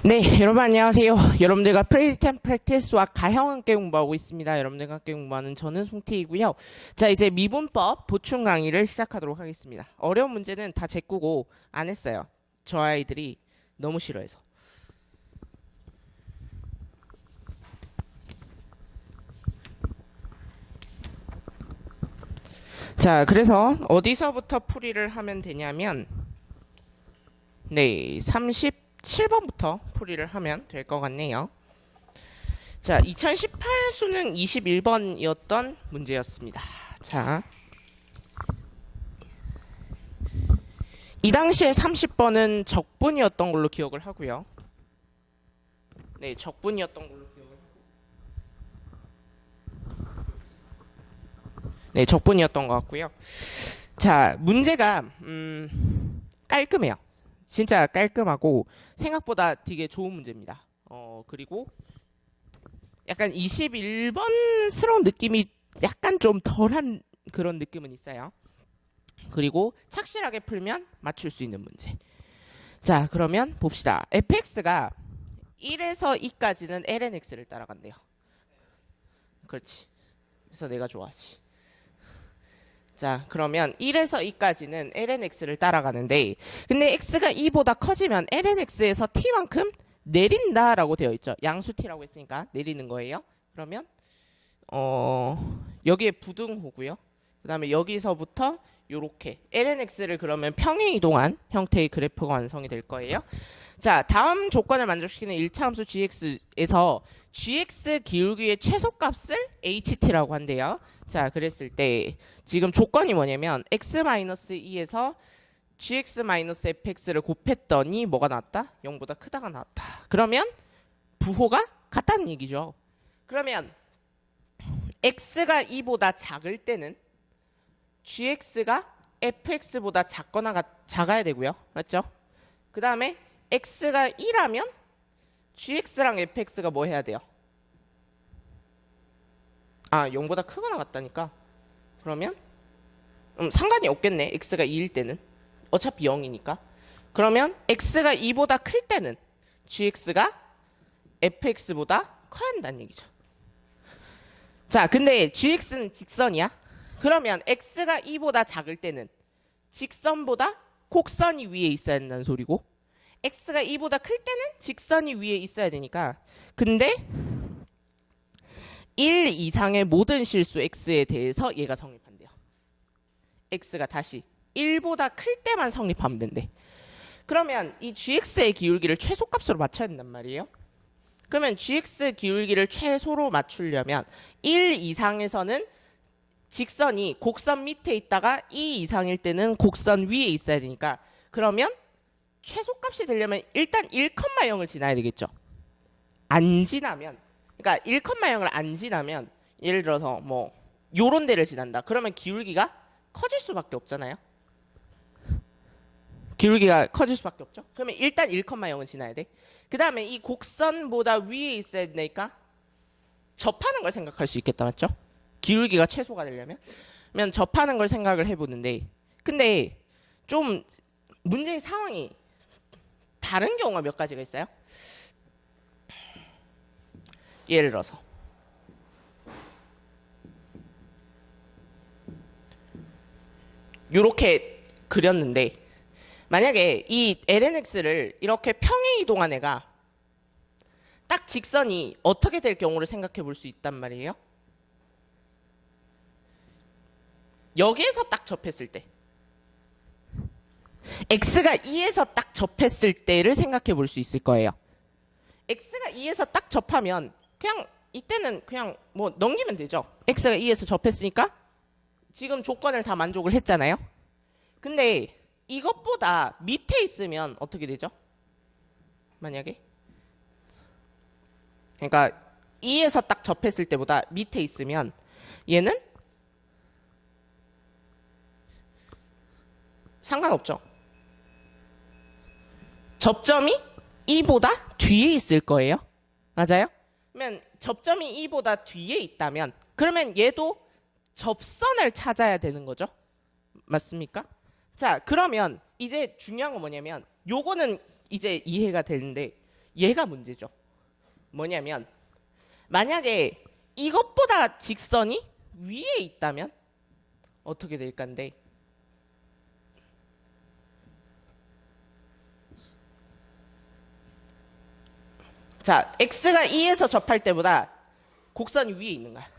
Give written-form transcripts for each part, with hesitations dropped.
네, 여러분 안녕하세요. 여러분들과 프레젠트 프랙티스와 가형 함께 공부하고 있습니다. 여러분들과 함께 공부하는 저는 송태이고요. 자, 이제 미분법 보충 강의를 시작하도록 하겠습니다. 어려운 문제는 다 제꾸고 안 했어요. 저 아이들이 너무 싫어해서. 자, 그래서 어디서부터 풀이를 하면 되냐면 네, 37번부터 풀이를 하면 될 것 같네요. 자, 2018 수능 21번이었던 문제였습니다. 자, 이 당시에 30번은 적분이었던 걸로 기억을 하고요. 네, 적분이었던 걸로 기억을 하고. 네, 적분이었던 것 같고요. 자, 문제가 깔끔해요. 진짜 깔끔하고 생각보다 되게 좋은 문제입니다. 그리고 약간 21번스러운 느낌이 약간 좀 덜한 그런 느낌은 있어요. 그리고 착실하게 풀면 맞출 수 있는 문제. 자, 그러면 봅시다. fx가 1에서 2까지는 lnx를 따라간대요. 그렇지. 그래서 내가 좋아하지. 자, 그러면 1에서 2까지는 lnx를 따라가는데 근데 x가 2보다 커지면 lnx에서 t만큼 내린다라고 되어 있죠. 양수 t라고 했으니까 내리는 거예요. 그러면 여기에 부등호고요. 그 다음에 여기서부터 요렇게 lnx를 그러면 평행이동한 형태의 그래프가 완성이 될 거예요. 자, 다음 조건을 만족시키는 1차 함수 gx에서 gx 기울기의 최소값을 ht라고 한대요. 자, 그랬을 때 지금 조건이 뭐냐면 x-2에서 gx-fx를 곱했더니 뭐가 나왔다? 0보다 크다가 나왔다. 그러면 부호가 같다는 얘기죠. 그러면 x가 2보다 작을 때는 gx가 fx보다 작아야 되고요. 맞죠? 그 다음에 x가 2라면 gx랑 fx가 뭐 해야 돼요? 0보다 크거나 같다니까. 그러면 상관이 없겠네. x가 2일 때는. 어차피 0이니까. 그러면 x가 2보다 클 때는 gx가 fx보다 커야 한다는 얘기죠. 자, 근데 gx는 직선이야. 그러면 x가 2보다 작을 때는 직선보다 곡선이 위에 있어야 된다는 소리고 x가 2보다 클 때는 직선이 위에 있어야 되니까 근데 1 이상의 모든 실수 x에 대해서 얘가 성립한대요. x가 다시 1보다 클 때만 성립하면 된대. 그러면 이 gx의 기울기를 최소값으로 맞춰야 된단 말이에요. 그러면 gx 기울기를 최소로 맞추려면 1 이상에서는 직선이 곡선 밑에 있다가 2 이상일 때는 곡선 위에 있어야 되니까 그러면 최소값이 되려면 일단 1,0을 지나야 되겠죠. 안 지나면 그러니까 1,0을 안 지나면 예를 들어서 뭐 요런 데를 지난다. 그러면 기울기가 커질 수밖에 없잖아요. 기울기가 커질 수밖에 없죠. 그러면 일단 1,0은 지나야 돼. 그 다음에 이 곡선보다 위에 있어야 되니까 접하는 걸 생각할 수 있겠다. 맞죠? 기울기가 최소가 되려면 접하는 걸 생각을 해보는데 근데 좀 문제의 상황이 다른 경우가 몇 가지가 있어요. 예를 들어서 이렇게 그렸는데 만약에 이 lnx를 이렇게 평행 이동한 애가 딱 직선이 어떻게 될 경우를 생각해 볼 수 있단 말이에요. 여기에서 딱 접했을 때 x가 2에서 딱 접했을 때를 생각해 볼 수 있을 거예요. x가 2에서 딱 접하면 그냥 이때는 그냥 뭐 넘기면 되죠. x가 2에서 접했으니까 지금 조건을 다 만족을 했잖아요. 근데 이것보다 밑에 있으면 어떻게 되죠? 만약에 그러니까 2에서 딱 접했을 때보다 밑에 있으면 얘는 상관없죠. 접점이 2보다 뒤에 있을 거예요. 맞아요? 그러면 접점이 2보다 뒤에 있다면 그러면 얘도 접선을 찾아야 되는 거죠. 맞습니까? 자, 그러면 이제 중요한 건 뭐냐면 요거는 이제 이해가 되는데 얘가 문제죠. 뭐냐면 만약에 이것보다 직선이 위에 있다면 어떻게 될 건데? 자, x가 2에서 접할 때보다 곡선이 위에 있는 거야.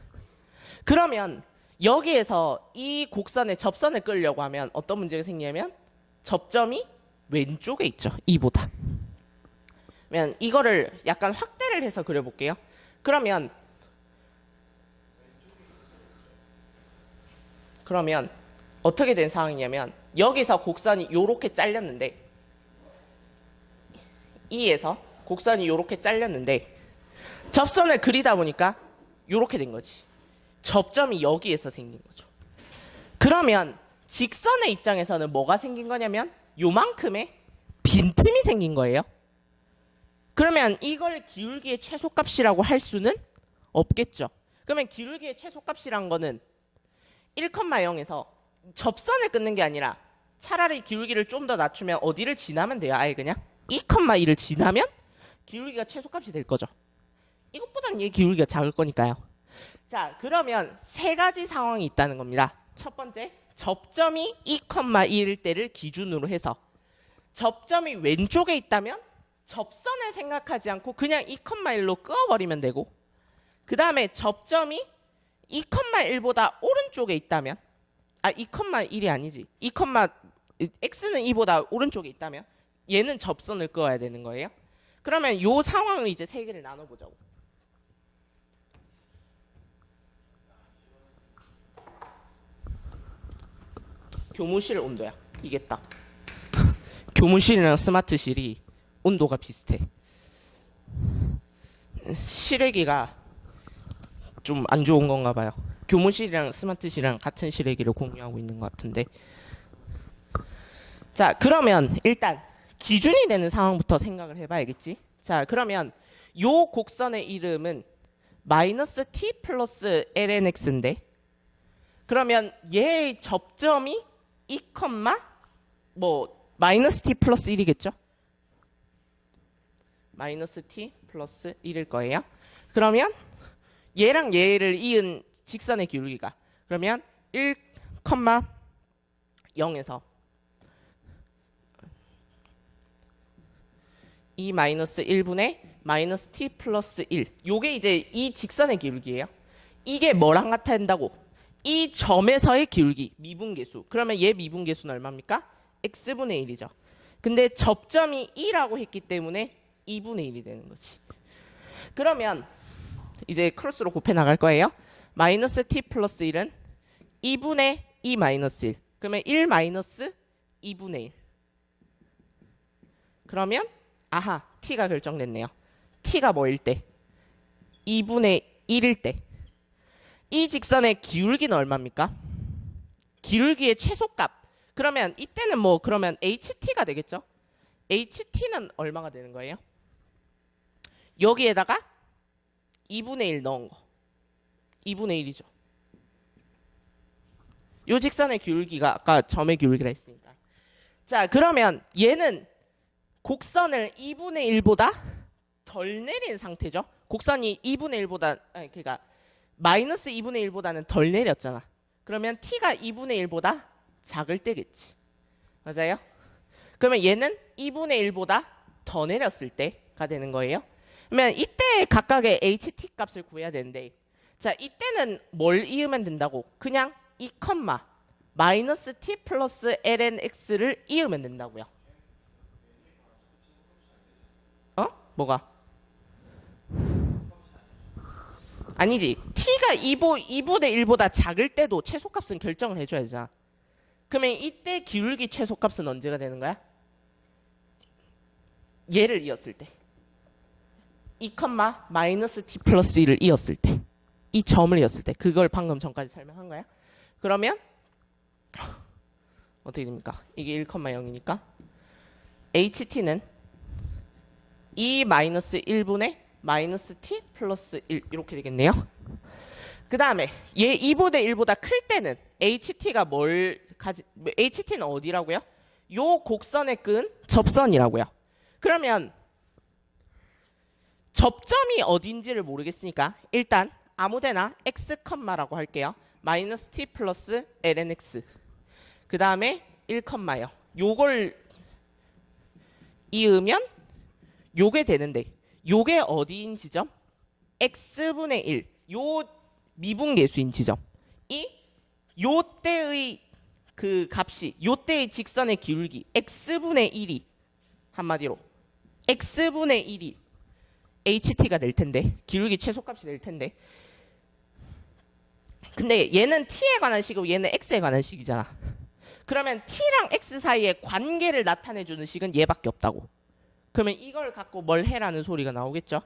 그러면 여기에서 이 곡선에 접선을 끌려고 하면 어떤 문제가 생기냐면 접점이 왼쪽에 있죠. 2보다. 그러면 이거를 약간 확대를 해서 그려볼게요. 그러면 어떻게 된 상황이냐면 여기서 곡선이 요렇게 잘렸는데 2에서 곡선이 요렇게 잘렸는데 접선을 그리다 보니까 요렇게 된 거지. 접점이 여기에서 생긴 거죠. 그러면 직선의 입장에서는 뭐가 생긴 거냐면 요만큼의 빈틈이 생긴 거예요. 그러면 이걸 기울기의 최소값이라고 할 수는 없겠죠. 그러면 기울기의 최소값이란 거는 1,0에서 접선을 끊는 게 아니라 차라리 기울기를 좀 더 낮추면 어디를 지나면 돼요? 아예 그냥 2,2를 지나면 기울기가 최소값이 될 거죠. 이것보다는 얘 기울기가 작을 거니까요. 자, 그러면 세 가지 상황이 있다는 겁니다. 첫 번째, 접점이 2,1일 때를 기준으로 해서 접점이 왼쪽에 있다면 접선을 생각하지 않고 그냥 2,1로 그어버리면 되고, 그 다음에 접점이 2,1보다 오른쪽에 있다면 2,1이 아니지. x는 2보다 오른쪽에 있다면 얘는 접선을 그어야 되는 거예요. 그러면 이 상황을 이제 세 개를 나눠보자고. 교무실 온도야. 이게 딱 교무실이랑 스마트실이 온도가 비슷해. 실외기가 좀 안 좋은 건가 봐요. 교무실이랑 스마트실이랑 같은 실외기를 공유하고 있는 것 같은데. 자, 그러면 일단 기준이 되는 상황부터 생각을 해봐야겠지. 자, 그러면 요 곡선의 이름은 마이너스 t 플러스 lnx인데, 그러면 얘의 접점이 2, 마이너스 t 플러스 1이겠죠? 마이너스 t 플러스 1일 거예요. 그러면 얘랑 얘를 이은 직선의 기울기가 그러면 1,0에서 2 마이너스 1분의 마이너스 t 플러스 1. 요게 이제 이 직선의 기울기예요. 이게 뭐랑 같아진다고? 이 점에서의 기울기, 미분계수. 그러면 얘 미분계수는 얼마입니까? x분의 1이죠. 근데 접점이 2라고 했기 때문에 2분의 1이 되는 거지. 그러면 이제 크로스로 곱해 나갈 거예요. 마이너스 t 플러스 1은 2분의 2 마이너스 1. 그러면 1 마이너스 2분의 1. 그러면 아하, t가 결정됐네요. t가 뭐일 때? 2분의 1일 때. 이 직선의 기울기는 얼마입니까? 기울기의 최소값. 그러면 이때는 그러면 ht가 되겠죠? ht는 얼마가 되는 거예요? 여기에다가 2분의 1 넣은 거. 2분의 1이죠. 요 직선의 기울기가 아까 점의 기울기라 했으니까. 자, 그러면 얘는 곡선을 2분의 1보다 덜 내린 상태죠. 곡선이 2분의 1보다 그러니까 마이너스 2분의 1보다는 덜 내렸잖아. 그러면 t가 2분의 1보다 작을 때겠지. 맞아요? 그러면 얘는 2분의 1보다 더 내렸을 때가 되는 거예요. 그러면 이때 각각의 ht 값을 구해야 되는데, 자, 이때는 뭘 이으면 된다고? 그냥 2, 마이너스 t 플러스 lnx를 이으면 된다고요. 뭐가? 아니지. t가 2분의 1보다 작을 때도 최소값은 결정을 해줘야 되잖아. 그러면 이때 기울기 최소값은 언제가 되는 거야? 얘를 이었을 때. 2, 마이너스 t 플러스 1을 이었을 때. 이 점을 이었을 때. 그걸 방금 전까지 설명한 거야. 그러면 어떻게 됩니까? 이게 1,0이니까 ht는 2 마이너스 1분의 마이너스 t 플러스 1 이렇게 되겠네요. 그 다음에 얘 2분의 1보다 클 때는 ht가 ht는 어디라고요? 요 곡선의 끈 접선이라고요. 그러면 접점이 어딘지를 모르겠으니까 일단 아무데나 x 컴마라고 할게요. 마이너스 t 플러스 lnx. 그 다음에 1 컴마요. 요걸 이으면 요게 되는데 요게 어디인 지점? x분의 1. 요 미분계수인 지점. 요때의 그 값이 요때의 직선의 기울기 x분의 1이 한마디로 x분의 1이 ht가 될 텐데 기울기 최소값이 될 텐데 근데 얘는 t에 관한 식이고 얘는 x에 관한 식이잖아. 그러면 t랑 x 사이의 관계를 나타내주는 식은 얘밖에 없다고. 그러면 이걸 갖고 뭘 해라는 소리가 나오겠죠.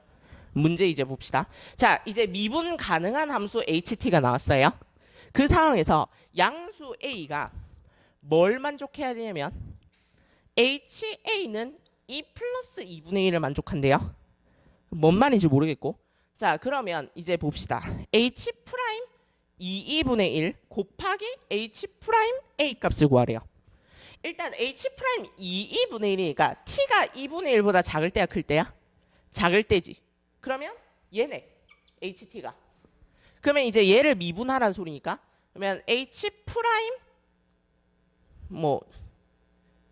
문제 이제 봅시다. 자, 이제 미분 가능한 함수 ht가 나왔어요. 그 상황에서 양수 a가 뭘 만족해야 되냐면 ha는 2 플러스 2분의 1을 만족한대요. 뭔 말인지 모르겠고. 자, 그러면 이제 봅시다. h 프라임 2분의 1 곱하기 h 프라임 a 값을 구하래요. 일단 h 프라임 2분의 1이니까 t가 2분의 1보다 작을 때야 클 때야? 작을 때지. 그러면 얘네 ht가. 그러면 이제 얘를 미분하라는 소리니까 그러면 h 프라임 뭐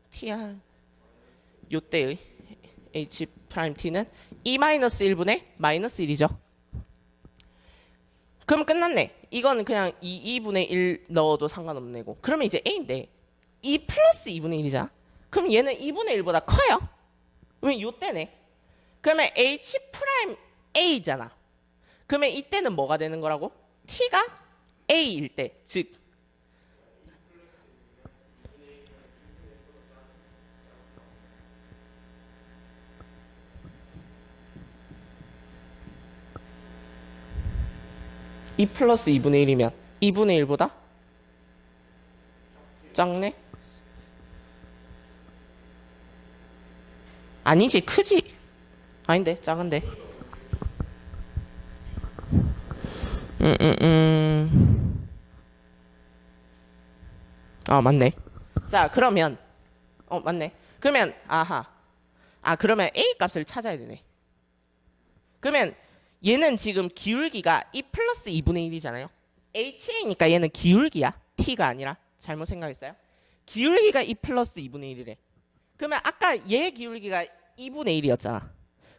t야 요때의 h 프라임 t는 2-1분의 마이너스 1이죠. 그럼 끝났네. 이거는 그냥 2분의 1 넣어도 상관없는 거. 그러면 이제 a인데 2 플러스 2분의 1이잖아. 그럼 얘는 2분의 1보다 커요. 왜 요때네. 그러면 h 프라임 a잖아. 그러면 이때는 뭐가 되는 거라고? t가 a일 때, 즉 2 플러스 2분의 1이면 2분의 1보다 작네? 아니지, 크지? 아닌데, 작은데. 아, 맞네. 자, 그러면 맞네. 그러면 그러면 a 값을 찾아야 되네. 그러면 얘는 지금 기울기가 2 플러스 2분의 1이잖아요. ha니까 얘는 기울기야. t가 아니라. 잘못 생각했어요. 기울기가 2 플러스 2분의 1이래. 그러면 아까 얘 기울기가 2분의 1이었잖아.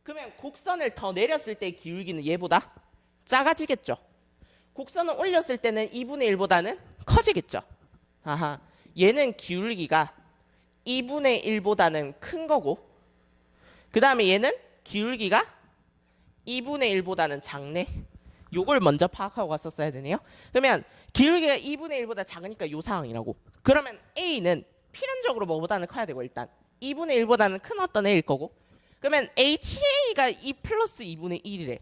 그러면 곡선을 더 내렸을 때 기울기는 얘보다 작아지겠죠. 곡선을 올렸을 때는 2분의 1보다는 커지겠죠. 얘는 기울기가 2분의 1보다는 큰 거고 그 다음에 얘는 기울기가 2분의 1보다는 작네. 요걸 먼저 파악하고 갔었어야 되네요. 그러면 기울기가 2분의 1보다 작으니까 요 상황이라고. 그러면 A는 필연적으로 뭐보다는 커야 되고 일단 2분의 1보다는 큰 어떤 A일 거고 그러면 HA가 2 플러스 2분의 1이래.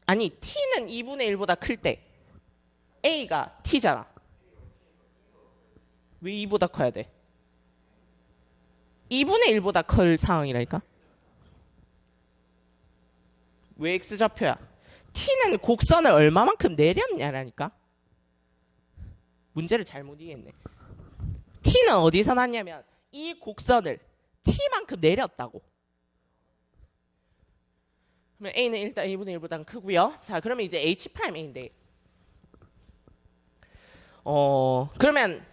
아니 T는 2분의 1보다 클 때 A가 T잖아. 왜 2보다 커야 돼? 2분의 1보다 클 상황이라니까. 왜 X좌표야? T는 곡선을 얼마만큼 내렸냐라니까. 문제를 잘못 이해했네. T는 어디서 났냐면 이 곡선을 T만큼 내렸다고. 그러면 A는 일단 2분의 1보다는 크고요. 자, 그러면 이제 H 프라임 A인데 그러면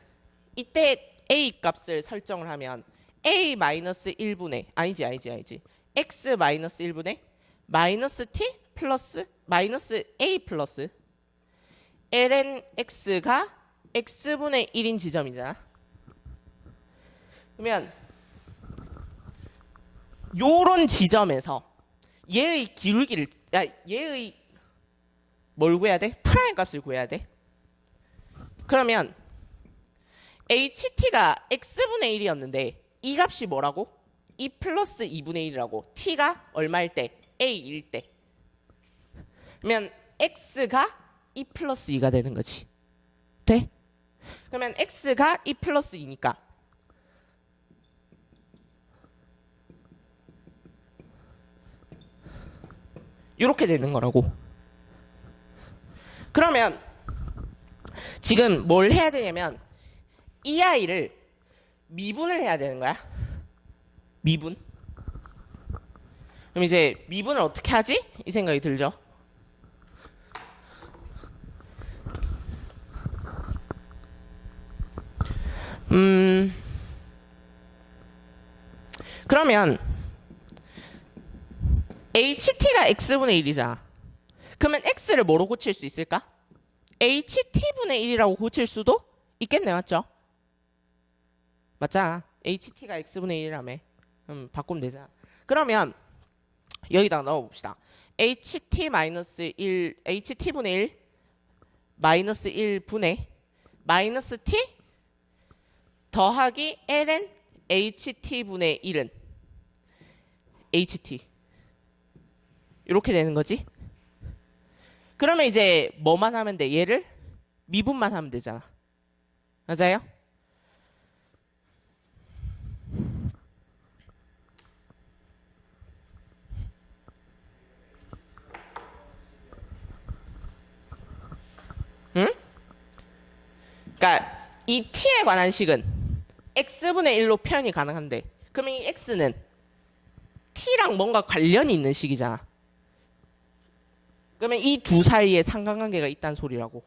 이때 A 값을 설정을 하면 A 마이너스 1분의 아니지 X 마이너스 1분의 마이너스 T 플러스 마이너스 A 플러스 ln X가 X분의 1인 지점이잖아. 그러면 요런 지점에서 얘의 기울기를 얘의 뭘 구해야 돼? 프라임 값을 구해야 돼. 그러면 HT가 X분의 1이었는데 이 값이 뭐라고? 2 플러스 2분의 1이라고. T가 얼마일 때? A일 때. 그러면 X가 2 플러스 2가 되는 거지. 돼? 그러면 X가 2 플러스 2니까 이렇게 되는 거라고. 그러면 지금 뭘 해야 되냐면 이 아이를 미분을 해야 되는 거야. 미분. 그럼 이제 미분을 어떻게 하지? 이 생각이 들죠. 그러면 HT가 X분의 1이잖아. 그러면 X를 뭐로 고칠 수 있을까? HT분의 1이라고 고칠 수도 있겠네, 맞죠? 맞잖아. HT가 X분의 1이라며. 바꾸면 되잖아. 그러면 여기다 넣어봅시다. HT-1, HT분의 1 마이너스 1분의 마이너스 T 더하기 ln HT분의 1은 HT 이렇게 되는 거지. 그러면 이제 뭐만 하면 돼? 얘를 미분만 하면 되잖아. 맞아요? 응? 그러니까 이 t에 관한 식은 x분의 1로 표현이 가능한데 그러면 이 x는 t랑 뭔가 관련이 있는 식이잖아. 그러면 이 두 사이에 상관관계가 있다는 소리라고.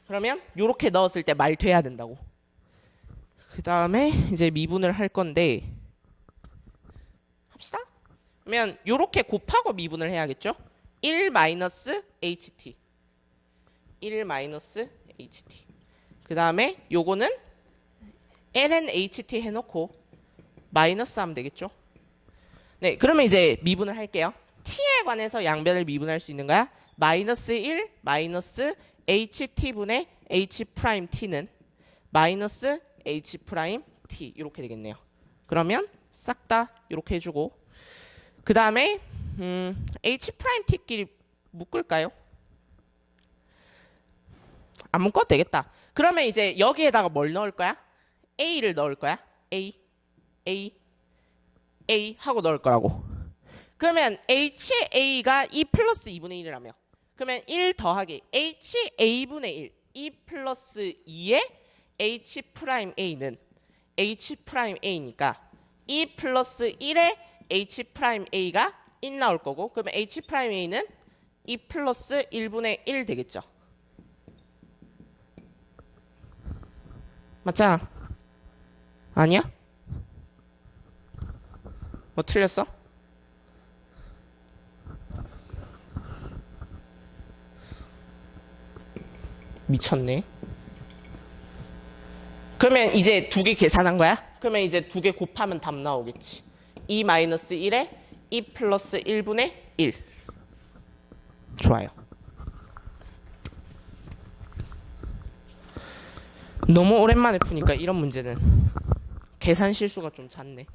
그러면 요렇게 넣었을 때 말 돼야 된다고. 그 다음에 이제 미분을 할 건데 합시다. 그러면 요렇게 곱하고 미분을 해야겠죠. 1 마이너스 HT 1 마이너스 HT 그 다음에 요거는 ln HT 해놓고 마이너스 하면 되겠죠. 네, 그러면 이제 미분을 할게요. t에 관해서 양변을 미분할 수 있는 거야. 마이너스 1 마이너스 HT분의 H'T는 마이너스 H'T 이렇게 되겠네요. 그러면 싹 다 이렇게 해주고 그 다음에 H'T끼리 묶을까요? 안 묶어도 되겠다. 그러면 이제 여기에다가 뭘 넣을 거야? A를 넣을 거야. A 하고 넣을 거라고. 그러면 HA가 2 플러스 2분의 1이라며. 그러면 1 더하기 HA분의 1 2 플러스 2의 H'A는 H'A니까 2 플러스 1의 H'A가 1 나올 거고 그러면 H'A는 2 플러스 1분의 1 되겠죠. 맞잖아. 아니야? 뭐 틀렸어? 미쳤네. 그러면 이제 두 개 계산한 거야? 그러면 이제 두 개 곱하면 답 나오겠지. 2 마이너스 1에 2 플러스 1분의 1. 좋아요. 너무 오랜만에 푸니까 이런 문제는 계산 실수가 좀 잦네.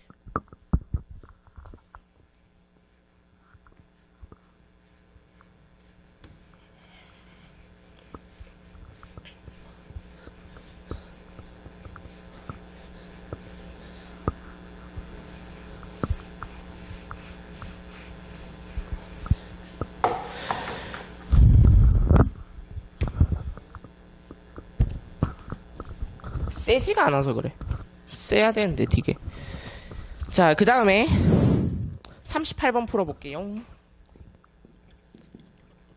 세지가 않아서 그래. 세야 되는데 되게. 자, 그 다음에 38번 풀어볼게요.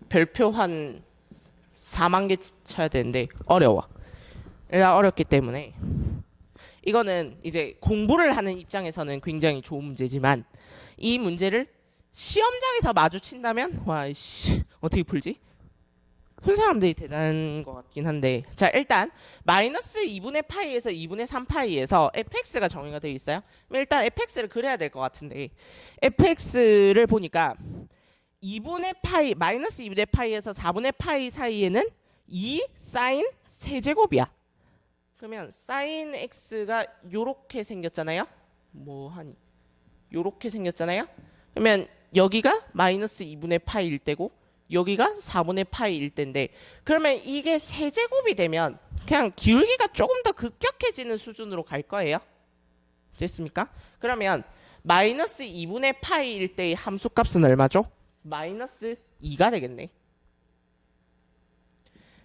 별표 한 4만 개 쳐야 되는데 어려워. 어렵기 때문에 이거는 이제 공부를 하는 입장에서는 굉장히 좋은 문제지만 이 문제를 시험장에서 마주친다면 와이씨 어떻게 풀지? 푼 사람들이 대단한 것 같긴 한데 자 일단 마이너스 2분의 파이에서 2분의 3파이에서 fx가 정의가 되어 있어요. 일단 fx를 그려야 될 것 같은데 fx를 보니까 2분의 파이 마이너스 2분의 파이에서 4분의 파이 사이에는 2 사인 세제곱이야. 그러면 사인 x가 요렇게 생겼잖아요. 뭐하니 요렇게 생겼잖아요. 그러면 여기가 마이너스 2분의 파이일 때고 여기가 4분의 파이일 때인데 그러면 이게 세제곱이 되면 그냥 기울기가 조금 더 급격해지는 수준으로 갈 거예요. 됐습니까? 그러면 마이너스 2분의 파이일 때의 함수값은 얼마죠? 마이너스 2가 되겠네.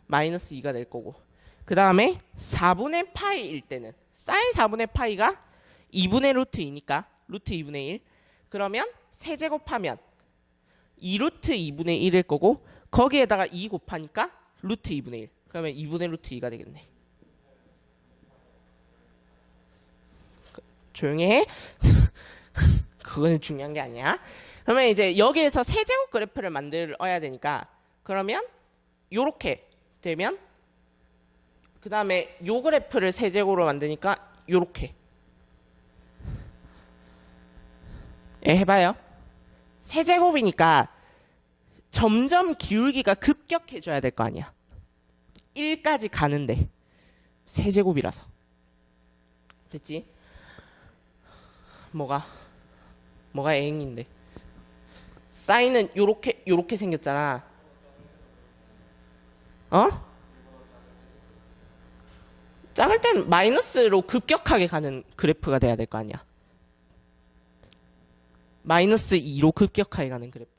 마이너스 2가 될 거고 그 다음에 4분의 파이일 때는 사인 4분의 파이가 2분의 루트 2니까 루트 2분의 1 그러면 세제곱하면 2루트 2분의 1일 거고 거기에다가 2 곱하니까 루트 2분의 1. 그러면 2분의 루트 2가 되겠네. 조용히 해. 그거는 중요한 게 아니야. 그러면 이제 여기에서 세제곱 그래프를 만들어야 되니까 그러면 요렇게 되면 그 다음에 요 그래프를 세제곱으로 만드니까 요렇게 해봐요. 세제곱이니까 점점 기울기가 급격해져야 될 거 아니야. 1까지 가는데 세제곱이라서 됐지? 뭐가 N인데 사인은 요렇게 생겼잖아. 어? 작을 땐 마이너스로 급격하게 가는 그래프가 돼야 될 거 아니야. 마이너스 2로 급격하게 가는 그래프.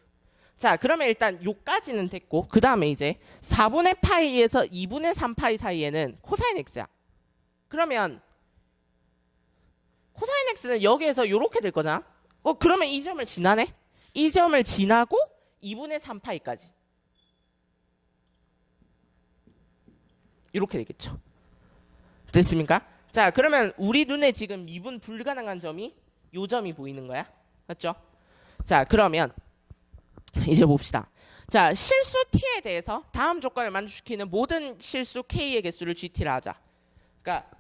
자, 그러면 일단 요까지는 됐고 그 다음에 이제 4분의 파이에서 2분의 3파이 사이에는 코사인 x야. 그러면 코사인 x는 여기에서 요렇게 될 거잖아. 그러면 이 점을 지나네? 이 점을 지나고 2분의 3파이까지 이렇게 되겠죠. 됐습니까? 자, 그러면 우리 눈에 지금 미분 불가능한 점이 요 점이 보이는 거야. 맞죠? 자, 그러면 이제 봅시다. 자, 실수 t에 대해서 다음 조건을 만족시키는 모든 실수 k의 개수를 gt라 하자. 그러니까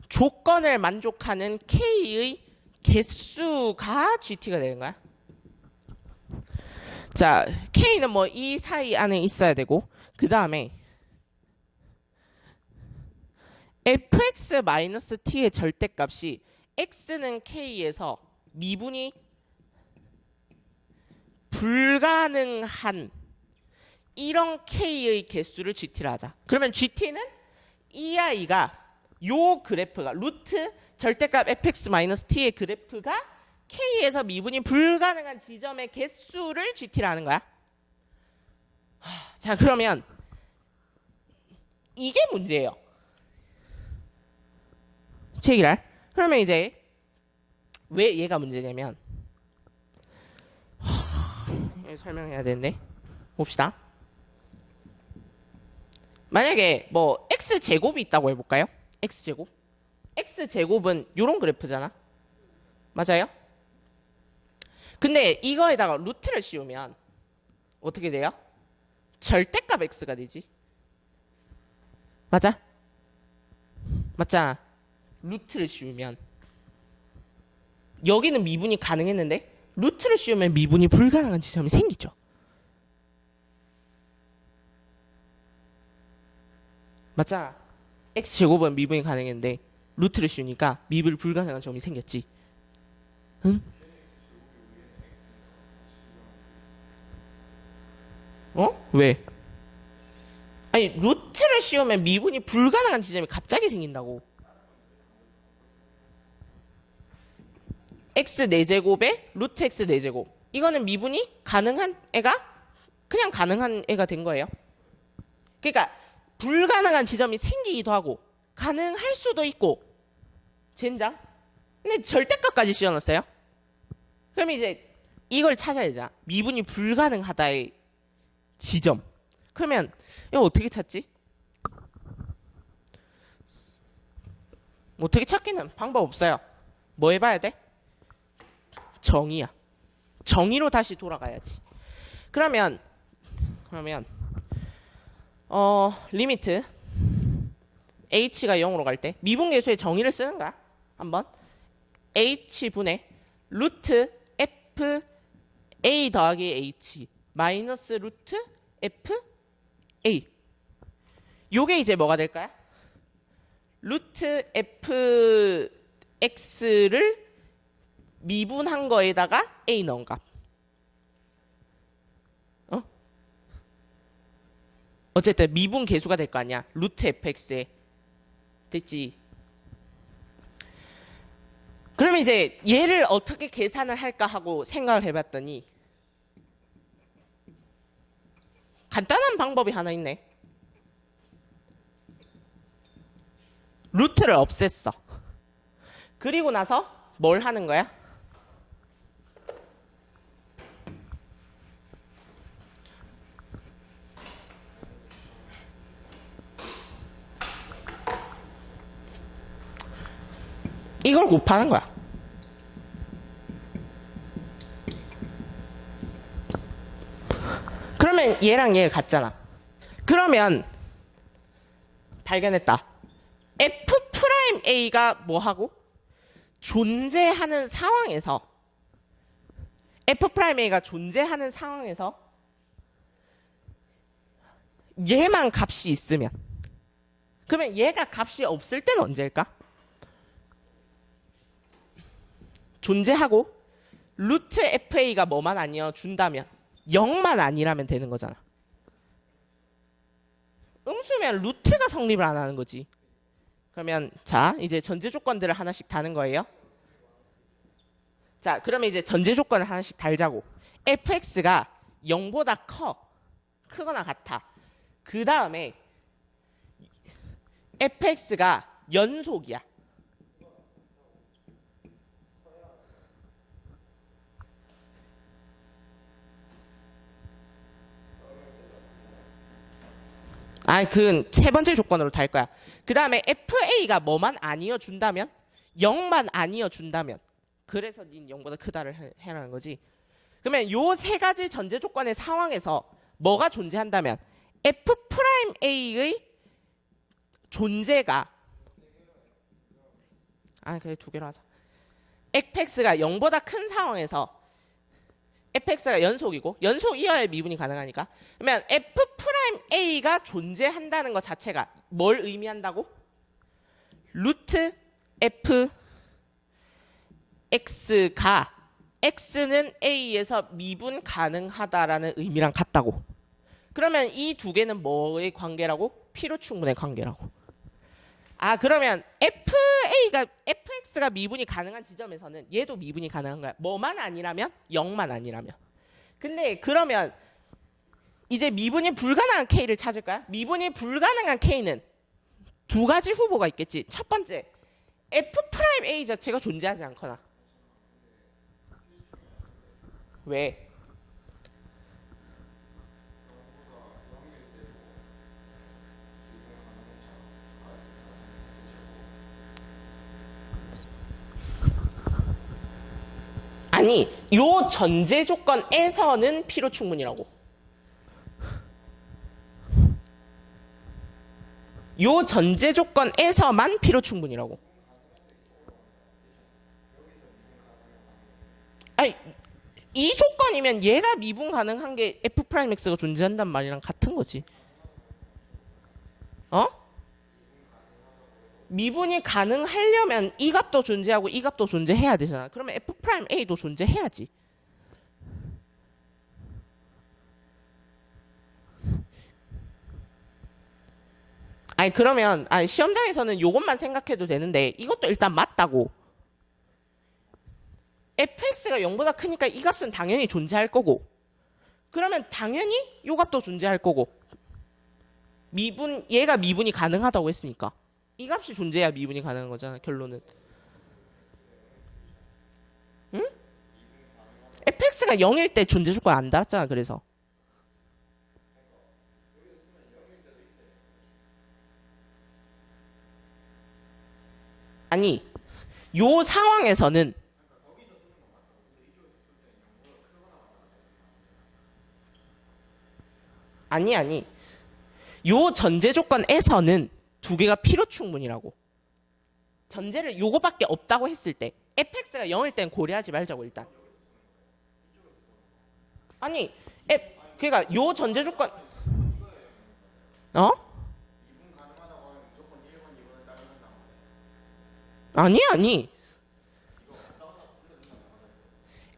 조건을 만족하는 k의 개수가 gt가 되는 거야. 자, k는 뭐 이 사이 안에 있어야 되고 그 다음에 fx-t의 절대값이 x는 k에서 미분이 불가능한 이런 k의 개수를 gt라 하자. 그러면 gt는 이 아이가 요 그래프가 루트 절대값 fx-t의 그래프가 k에서 미분이 불가능한 지점의 개수를 gt라 하는 거야. 자, 그러면 이게 문제예요. 체기랄. 그러면 이제 왜 얘가 문제냐면 설명해야 되는데 봅시다. 만약에 뭐 x제곱이 있다고 해볼까요? x제곱. x제곱은 요런 그래프잖아. 맞아요? 근데 이거에다가 루트를 씌우면 어떻게 돼요? 절대값 x가 되지. 맞아? 맞잖아. 루트를 씌우면 여기는 미분이 가능했는데 루트를 씌우면 미분이 불가능한 지점이 생기죠. 맞잖아. x제곱은 미분이 가능했는데 루트를 씌우니까 미분 불가능한 점이 생겼지. 응? 어? 왜? 아니, 루트를 씌우면 미분이 불가능한 지점이 갑자기 생긴다고. x 4제곱에 루트 x 4제곱. 이거는 미분이 가능한 애가 그냥 가능한 애가 된 거예요. 그러니까 불가능한 지점이 생기기도 하고 가능할 수도 있고 젠장. 근데 절대값까지 씌워놨어요. 그럼 이제 이걸 찾아야죠. 미분이 불가능하다의 지점. 그러면 이거 어떻게 찾지? 어떻게 찾기는 방법 없어요. 뭐 해봐야 돼? 정의야. 정의로 다시 돌아가야지. 그러면 리미트 h가 0으로 갈 때 미분계수의 정의를 쓰는 거야. 한번 h분의 루트 f a 더하기 h 마이너스 루트 f a. 요게 이제 뭐가 될까요? 루트 f x를 미분한 거에다가 a 넣은 값. 어쨌든 미분 계수가 될 거 아니야. 루트 fx에. 됐지. 그러면 이제 얘를 어떻게 계산을 할까 하고 생각을 해봤더니 간단한 방법이 하나 있네. 루트를 없앴어. 그리고 나서 뭘 하는 거야? 이걸 곱하는 거야. 그러면 얘랑 얘가 같잖아. 그러면 발견했다. F'A가 뭐하고? 존재하는 상황에서 F'A가 존재하는 상황에서 얘만 값이 있으면, 그러면 얘가 값이 없을 때는 언제일까? 존재하고 루트 FA가 뭐만 아니어 준다면 0만 아니라면 되는 거잖아. 음수면 루트가 성립을 안 하는 거지. 그러면 자 이제 전제 조건들을 하나씩 다는 거예요. 자 그러면 이제 전제 조건을 하나씩 달자고. fx가 0보다 크거나 같아. 그 다음에 fx가 연속이야. 아니 그건 세 번째 조건으로 달 거야. 그 다음에 FA가 뭐만 아니어 준다면 0만 아니어 준다면 그래서 닌 0보다 크다를 해라는 거지. 그러면 요 세 가지 전제 조건의 상황에서 뭐가 존재한다면 F'A의 존재가 그래 두 개로 하자. fx가 0보다 큰 상황에서 fx가 연속이고 연속이어야 미분이 가능하니까 그러면 F'A가 존재한다는 것 자체가 뭘 의미한다고? 루트 fx가 x는 a에서 미분 가능하다라는 의미랑 같다고. 그러면 이 두 개는 뭐의 관계라고? 필요충분의 관계라고. 그러면 fx가 미분이 가능한 지점에서는 얘도 미분이 가능한 거야. 뭐만 아니라면? 0만 아니라면. 근데 그러면 이제 미분이 불가능한 k를 찾을 거야. 미분이 불가능한 k는 두 가지 후보가 있겠지. 첫 번째, F'A 자체가 존재하지 않거나. 왜? 아니, 요 전제 조건에서는 필요 충분이라고. 요 전제 조건에서만 필요 충분이라고. 아니, 이 조건이면 얘가 미분 가능한 게 F'X가 존재한단 말이랑 같은 거지. 미분이 가능하려면 이 값도 존재하고 이 값도 존재해야 되잖아. 그러면 F'A도 존재해야지. 그러면 시험장에서는 이것만 생각해도 되는데 이것도 일단 맞다고. fx가 0보다 크니까 이 값은 당연히 존재할 거고, 그러면 당연히 이 값도 존재할 거고, 얘가 미분이 가능하다고 했으니까 이 값이 존재해야 미분이 가능한 거잖아. 결론은. 응? fx가 0일 때 존재 조건 안 달았잖아. 그래서 아니 요 상황에서는 아니 요 전제 조건에서는 두 개가 필요 충분이라고. 전제를 요거밖에 없다고 했을 때 fx가 0일 땐 고려하지 말자고 일단. 아니 그러니까 요 전제 조건 아니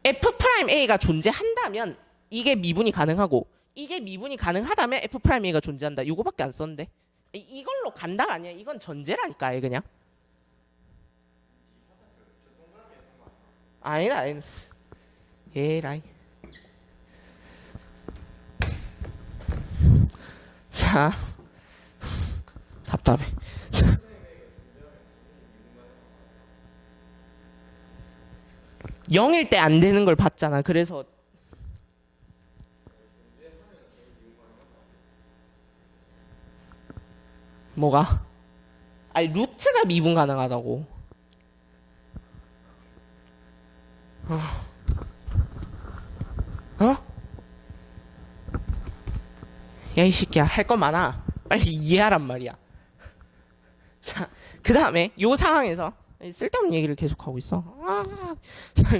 F'A가 존재한다면 이게 미분이 가능하고 이게 미분이 가능하다면 F'A가 존재한다. 이거밖에 안 썼는데 이걸로 간다가 아니야. 이건 전제라니까. 아예 그냥. 아니다. 에라이. 자 답답해. 0일 때 안 되는 걸 봤잖아. 그래서 뭐가? 루트가 미분 가능하다고. 어? 야, 이 새끼야, 할 거 많아. 빨리 이해하란 말이야. 자, 그 다음에 요 상황에서 쓸데없는 얘기를 계속하고 있어.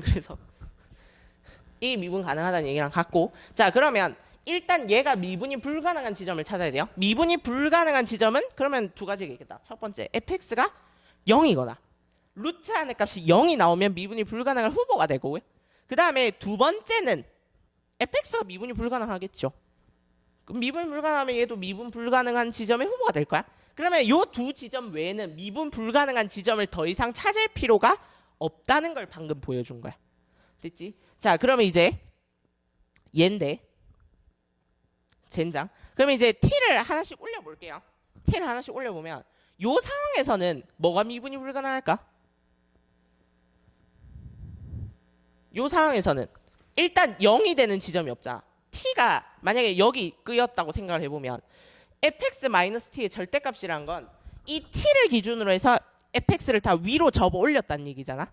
그래서 이 미분 가능하다는 얘기랑 같고, 자, 그러면 일단 얘가 미분이 불가능한 지점을 찾아야 돼요. 미분이 불가능한 지점은 그러면 두 가지가 있겠다. 첫 번째, fx가 0이거나 루트 안의 값이 0이 나오면 미분이 불가능한 후보가 되고, 그 다음에 두 번째는 fx가 미분이 불가능하겠죠. 그럼 미분 불가능하면 얘도 미분 불가능한 지점의 후보가 될 거야. 그러면 이 두 지점 외에는 미분 불가능한 지점을 더 이상 찾을 필요가 없다는 걸 방금 보여준 거야. 됐지? 자, 그러면 이제 얘인데 젠장. 그러면 이제 t를 하나씩 올려볼게요. t를 하나씩 올려보면 이 상황에서는 뭐가 미분이 불가능할까? 이 상황에서는 일단 0이 되는 지점이 없잖아. t가 만약에 여기 끄였다고 생각을 해보면 fx-t의 절대값이란 건 이 t를 기준으로 해서 fx를 다 위로 접어 올렸다는 얘기잖아.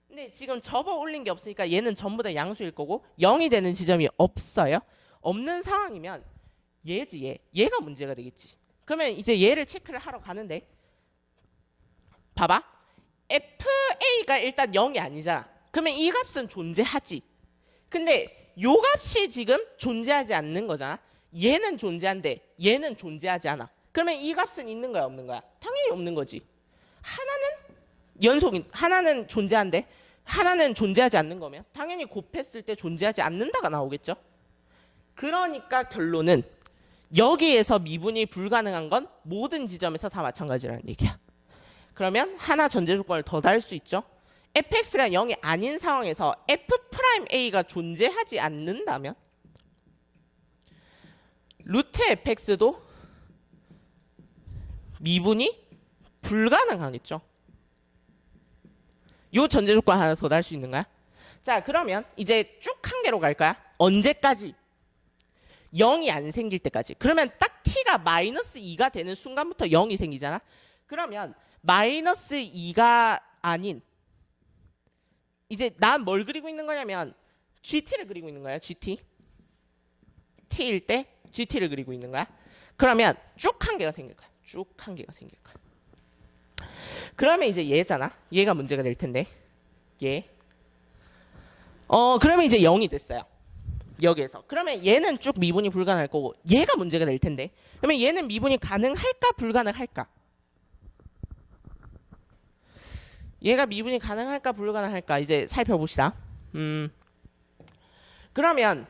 근데 지금 접어 올린 게 없으니까 얘는 전부 다 양수일 거고 0이 되는 지점이 없어요. 없는 상황이면 얘지, 얘가 문제가 되겠지. 그러면 이제 얘를 체크를 하러 가는데 봐봐. fa가 일단 0이 아니잖아. 그러면 이 값은 존재하지. 근데 요 값이 지금 존재하지 않는 거잖아. 얘는 존재한데 얘는 존재하지 않아. 그러면 이 값은 있는 거야, 없는 거야? 당연히 없는 거지. 하나는 존재한데 하나는 존재하지 않는 거면 당연히 곱했을 때 존재하지 않는다가 나오겠죠. 그러니까 결론은 여기에서 미분이 불가능한 건 모든 지점에서 다 마찬가지라는 얘기야. 그러면 하나 전제 조건을 더 달 수 있죠. fx가 0이 아닌 상황에서 f'a가 존재하지 않는다면 루트 fx도 미분이 불가능하겠죠. 요 전제 조건 하나 더 달 수 있는 거야. 자, 그러면 이제 쭉 한 개로 갈 거야. 언제까지? 0이 안 생길 때까지. 그러면 딱 t가 -2가 되는 순간부터 0이 생기잖아. 그러면 -2가 아닌 이제 난 뭘 그리고 있는 거냐면 GT를 그리고 있는 거야. GT. T일 때 GT를 그리고 있는 거야. 그러면 쭉 한 개가 생길 거야. 쭉 한 개가 생길 거야. 그러면 이제 얘잖아. 얘가 문제가 될 텐데. 얘. 그러면 이제 0이 됐어요. 여기에서. 그러면 얘는 쭉 미분이 불가능할 거고 얘가 문제가 될 텐데. 그러면 얘는 미분이 가능할까 불가능할까? 얘가 미분이 가능할까 불가능할까 이제 살펴봅시다. 그러면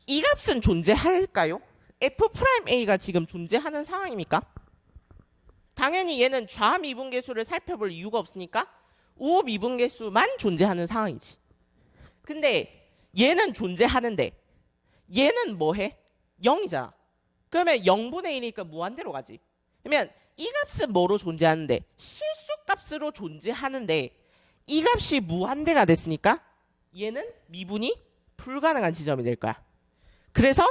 이 값은 존재할까요? f'a가 지금 존재하는 상황입니까? 당연히 얘는 좌미분계수를 살펴볼 이유가 없으니까 우미분계수만 존재하는 상황이지. 근데 얘는 존재하는데 얘는 뭐해? 0이잖아. 그러면 0분의 1이니까 무한대로 가지. 그러면 이 값은 뭐로 존재하는데? 실수값으로 존재하는데 이 값이 무한대가 됐으니까 얘는 미분이 불가능한 지점이 될 거야. 그래서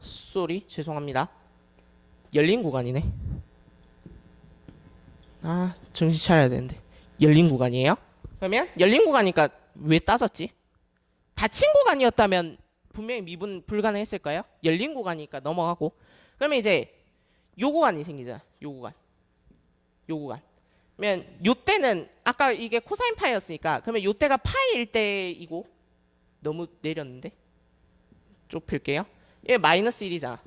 쏘리 죄송합니다. 열린 구간이네. 정신 차려야 되는데 열린 구간이에요? 그러면 열린 구간이니까 왜 따졌지? 닫힌 구간이었다면 분명히 미분 불가능했을 거예요. 열린 구간이니까 넘어가고. 그러면 이제 요 구간이 생기잖아. 요 구간. 요 구간. 그러면 요 때는 아까 이게 코사인 파이였으니까 그러면 요 때가 파이일 때이고 너무 내렸는데 좁힐게요. 얘 -1이잖아.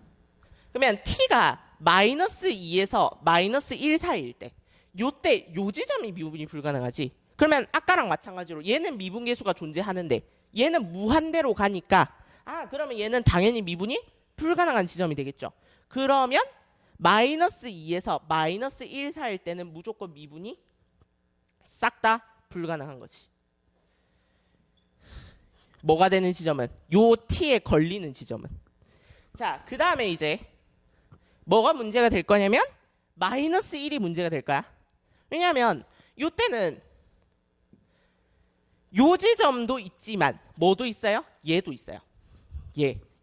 그러면 t가 -2에서 -1 사이일 때 요때 요 지점이 미분이 불가능하지. 그러면 아까랑 마찬가지로 얘는 미분계수가 존재하는데 얘는 무한대로 가니까 그러면 얘는 당연히 미분이 불가능한 지점이 되겠죠. 그러면 -2에서 -1 사이일 때는 무조건 미분이 싹 다 불가능한 거지. 뭐가 되는 지점은 요 t에 걸리는 지점은. 자, 그 다음에 이제 뭐가 문제가 될 거냐면 -1이 문제가 될 거야. 왜냐하면 요 때는 요 지점도 있지만 뭐도 있어요? 얘도 있어요.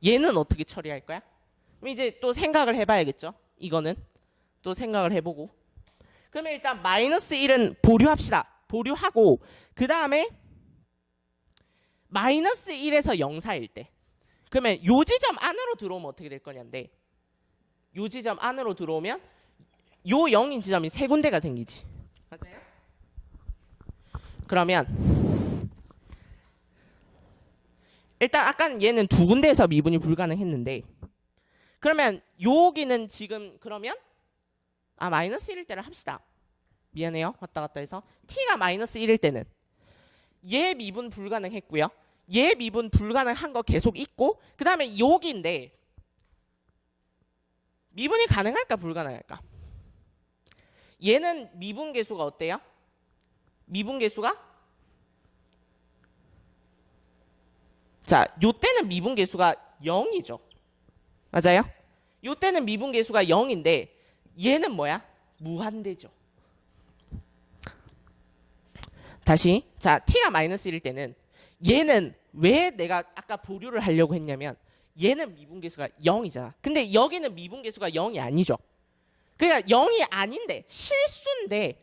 얘는 어떻게 처리할 거야? 그럼 이제 또 생각을 해봐야겠죠. 이거는 또 생각을 해보고. 그러면 일단 마이너스 1은 보류합시다. 보류하고 그 다음에 마이너스 1에서 0 사이일 때. 그러면 요 지점 안으로 들어오면 어떻게 될 거냐인데 요 지점 안으로 들어오면 요 0인 지점이 세 군데가 생기지. 맞아요? 그러면 일단 아까는 얘는 두 군데에서 미분이 불가능했는데 그러면 여기는 지금 그러면 마이너스 1일 때를 합시다. 미안해요. 왔다 갔다 해서 t가 마이너스 1일 때는 얘 미분 불가능했고요. 얘 미분 불가능한 거 계속 있고 그 다음에 여기인데 미분이 가능할까 불가능할까? 얘는 미분 계수가 어때요? 미분 계수가 자, 요 때는 미분 계수가 0이죠. 맞아요? 요 때는 미분 계수가 0인데 얘는 뭐야? 무한대죠. 다시 자 t가 마이너스 1일 때는 얘는 왜 내가 아까 보류를 하려고 했냐면 얘는 미분계수가 0이잖아. 근데 여기는 미분계수가 0이 아니죠. 그러니까 0이 아닌데 실수인데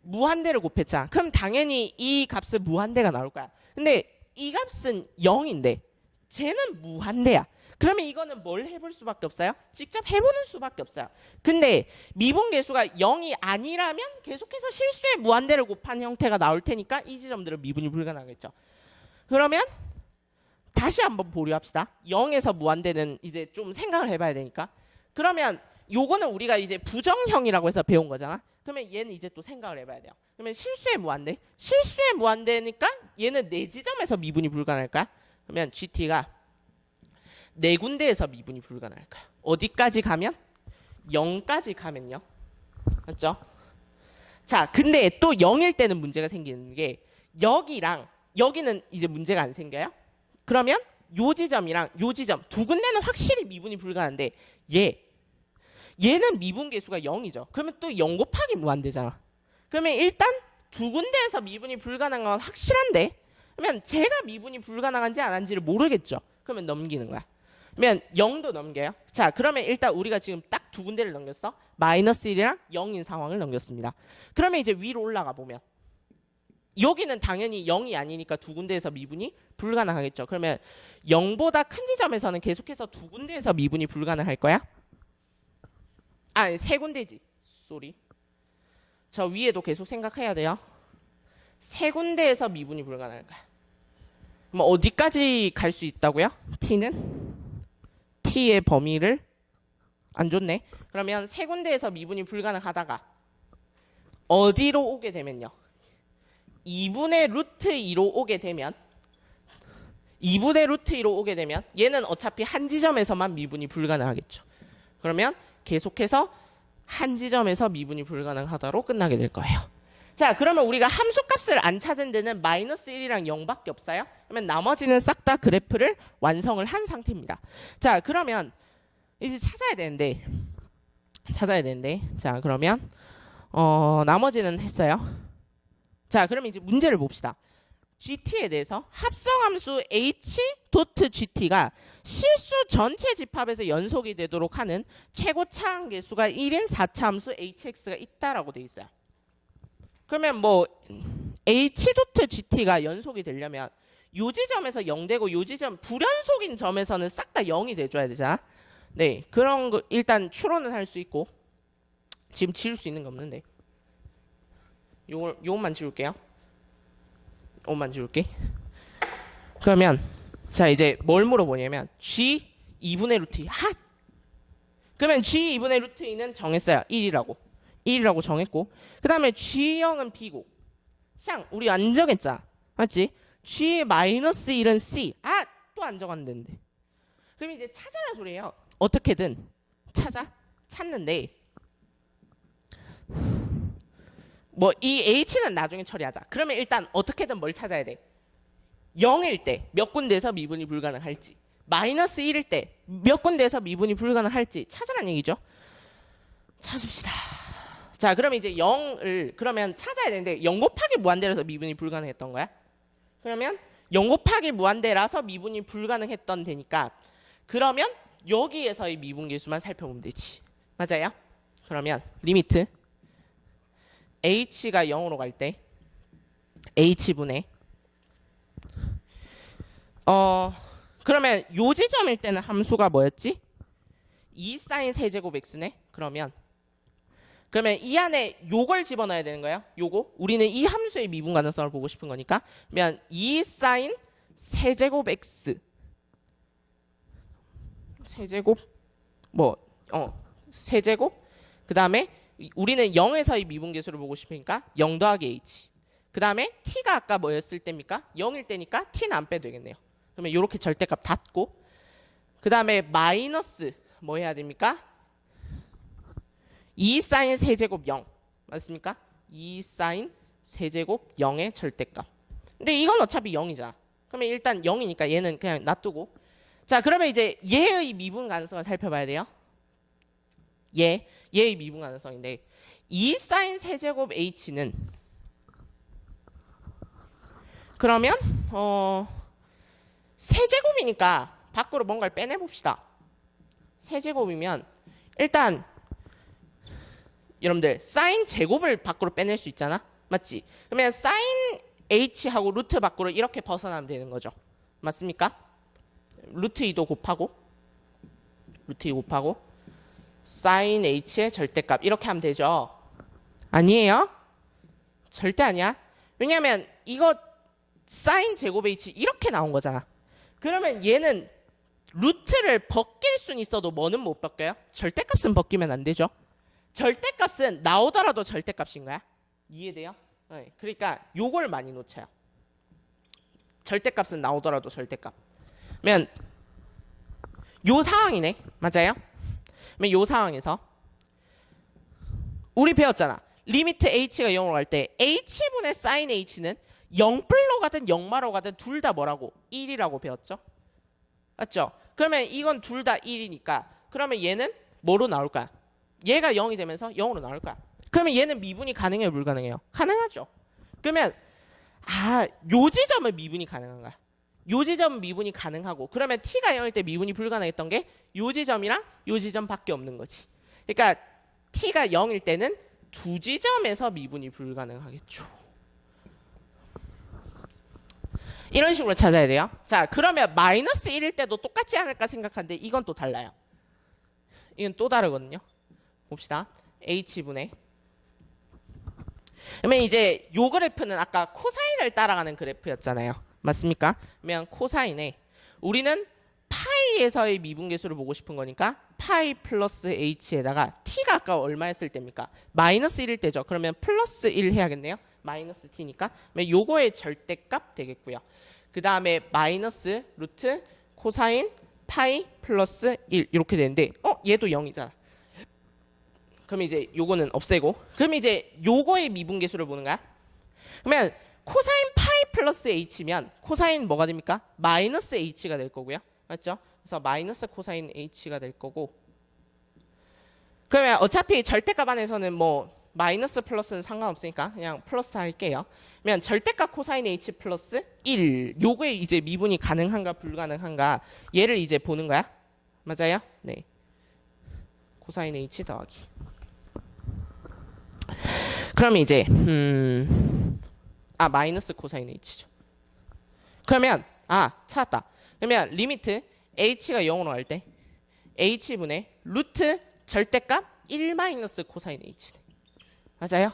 무한대를 곱했잖아. 그럼 당연히 이 값은 무한대가 나올 거야. 근데 이 값은 0인데 쟤는 무한대야. 그러면 이거는 뭘 해볼 수밖에 없어요? 직접 해보는 수밖에 없어요. 근데 미분계수가 0이 아니라면 계속해서 실수의 무한대를 곱한 형태가 나올 테니까 이 지점들은 미분이 불가능하겠죠. 그러면 다시 한번 보류합시다. 0에서 무한대는 이제 좀 생각을 해봐야 되니까. 그러면 요거는 우리가 이제 부정형이라고 해서 배운 거잖아. 그러면 얘는 이제 또 생각을 해봐야 돼요. 그러면 실수의 무한대. 실수의 무한대니까 얘는 네 지점에서 미분이 불가능할까? 그러면 GT가 네 군데에서 미분이 불가능할까요? 어디까지 가면? 0까지 가면요. 맞죠? 자, 근데 또 0일 때는 문제가 생기는 게 여기랑 여기는 이제 문제가 안 생겨요. 그러면 요 지점이랑 요 지점 두 군데는 확실히 미분이 불가능한데 얘는 미분 계수가 0이죠. 그러면 또 0 곱하기 무한대잖아. 그러면 일단 두 군데에서 미분이 불가능한 건 확실한데 그러면 제가 미분이 불가능한지 안 한지를 모르겠죠. 그러면 넘기는 거야. 그러면 0도 넘겨요. 자, 그러면 일단 우리가 지금 딱 두 군데를 넘겼어. 마이너스 1이랑 0인 상황을 넘겼습니다. 그러면 이제 위로 올라가 보면 여기는 당연히 0이 아니니까 두 군데에서 미분이 불가능하겠죠. 그러면 0보다 큰 지점에서는 계속해서 두 군데에서 미분이 불가능할 거야? 세 군데지. 쏘리. 저 위에도 계속 생각해야 돼요. 세 군데에서 미분이 불가능할까? 뭐 어디까지 갈 수 있다고요? t는 t의 범위를 안 줬네. 그러면 세 군데에서 미분이 불가능하다가 어디로 오게 되면요? 2분의 루트 2로 오게 되면 2분의 루트 2로 오게 되면 얘는 어차피 한 지점에서만 미분이 불가능하겠죠. 그러면 계속해서 한 지점에서 미분이 불가능하다로 끝나게 될 거예요. 자, 그러면 우리가 함수값을 안 찾은 데는 마이너스 1이랑 0밖에 없어요. 그러면 나머지는 싹 다 그래프를 완성을 한 상태입니다. 자, 그러면 이제 찾아야 되는데 자, 그러면 나머지는 했어요. 자, 그러면 이제 문제를 봅시다. GT에 대해서 합성함수 H.GT가 실수 전체 집합에서 연속이 되도록 하는 최고 차항계수가 1인 4차 함수 HX가 있다라고 돼 있어요. 그러면 뭐 H.GT가 연속이 되려면 요 지점에서 0되고 요 지점 불연속인 점에서는 싹 다 0이 돼줘야 되잖아. 네, 그런 거 일단 추론은 할 수 있고 지금 지울 수 있는 거 없는데 요것만 지울게요. 요것만 지울게. 그러면 자 이제 뭘 물어보냐면 G 2분의 루트 2 핫! 그러면 G 2분의 루트 2는 정했어요. 1이라고 정했고 그 다음에 G0은 B고 샹 우리 안 정했잖아. 맞지? G 마이너스 1은 C 또 안 정한다는데 그럼 이제 찾아라 소리예요. 어떻게든 찾는데 뭐 이 H는 나중에 처리하자. 그러면 일단 어떻게든 뭘 찾아야 돼? 0일 때 몇 군데에서 미분이 불가능할지 마이너스 1일 때 몇 군데에서 미분이 불가능할지 찾으란 얘기죠. 찾읍시다. 자, 그러면 이제 0을 그러면 찾아야 되는데 0 곱하기 무한대라서 미분이 불가능했던 거야. 그러면 0 곱하기 무한대라서 미분이 불가능했던 데니까 그러면 여기에서의 미분계수만 살펴보면 되지. 맞아요? 그러면 리미트 h가 0으로 갈 때 h분의 그러면 요 지점일 때는 함수가 뭐였지? 2sin 세제곱 x네. 그러면 이 안에 요걸 집어넣어야 되는 거예요. 요거 우리는 이 함수의 미분 가능성을 보고 싶은 거니까 그러면 2sin 세제곱 x 세제곱 세제곱 그 다음에 우리는 0에서의 미분계수를 보고 싶으니까 0 더하기 h 그 다음에 t가 아까 뭐였을 때입니까? 0일 때니까 t는 안 빼도 되겠네요. 그러면 이렇게 절대값 닫고 그 다음에 마이너스 뭐 해야 됩니까? 2sin 세제곱 0 맞습니까? 2sin 세제곱 0의 절대값. 근데 이건 어차피 0이잖아. 그러면 일단 0이니까 얘는 그냥 놔두고 자 그러면 이제 얘의 미분 가능성을 살펴봐야 돼요. 얘의 미분 가능성인데 2sin 세제곱 h는 그러면 세제곱이니까 밖으로 뭔가를 빼내봅시다. 세제곱이면 일단 여러분들 sin 제곱을 밖으로 빼낼 수 있잖아. 맞지? 그러면 sin h하고 루트 밖으로 이렇게 벗어나면 되는 거죠. 맞습니까? 루트 2도 곱하고 루트 2 곱하고 sin h의 절대값 이렇게 하면 되죠. 아니에요? 절대 아니야. 왜냐면 이거 sin 제곱 h 이렇게 나온 거잖아. 그러면 얘는 루트를 벗길 수는 있어도 뭐는 못 벗겨요? 절대값은 벗기면 안 되죠. 절대값은 나오더라도 절대값인 거야. 이해돼요? 네. 그러니까 요걸 많이 놓쳐요. 절대값은 나오더라도 절대값. 그러면 요 상황이네. 맞아요? 그러면 요 상황에서 우리 배웠잖아. 리미트 h가 0으로 갈 때 h분의 sin h는 0불로 가든 0마로 가든 둘 다 뭐라고? 1이라고 배웠죠? 맞죠? 그러면 이건 둘 다 1이니까 그러면 얘는 뭐로 나올 거야? 얘가 0이 되면서 0으로 나올 거야. 그러면 얘는 미분이 가능해요? 불가능해요? 가능하죠. 그러면 요 지점은 미분이 가능한 거야. 요 지점은 미분이 가능하고 그러면 t가 0일 때 미분이 불가능했던 게 요 지점이랑 요 지점밖에 없는 거지. 그러니까 t가 0일 때는 두 지점에서 미분이 불가능하겠죠. 이런 식으로 찾아야 돼요. 자, 그러면 마이너스 1일 때도 똑같지 않을까 생각하는데 이건 또 달라요. 이건 또 다르거든요. 봅시다. h분의 그러면 이제 요 그래프는 아까 코사인을 따라가는 그래프였잖아요. 맞습니까? 그러면 코사인에 우리는 파이에서의 미분계수를 보고 싶은 거니까 파이 플러스 h에다가 t가 아까 얼마였을 때입니까? 마이너스 1일 때죠. 그러면 플러스 1 해야겠네요. 마이너스 t니까 그러면 요거의 절대값 되겠고요. 그 다음에 마이너스 루트 코사인 파이 플러스 1 이렇게 되는데 얘도 0이잖아. 그럼 이제 요거는 없애고 그럼 이제 요거의 미분계수를 보는 거야. 그러면 코사인 파이 플러스 h면 코사인 뭐가 됩니까? 마이너스 h가 될 거고요. 맞죠? 그래서 마이너스 코사인 h가 될 거고 그러면 어차피 절대값 안에서는 뭐 마이너스 플러스는 상관없으니까 그냥 플러스 할게요. 그러면 절대값 코사인 h 플러스 1 요거에 이제 미분이 가능한가 불가능한가 얘를 이제 보는 거야. 맞아요? 네. 코사인 h 더하기 그러면 이제 마이너스 코사인 h죠. 그러면 찾았다. 그러면 리미트 h가 0으로 갈 때 h분의 루트 절대값 1 마이너스 코사인 h 맞아요?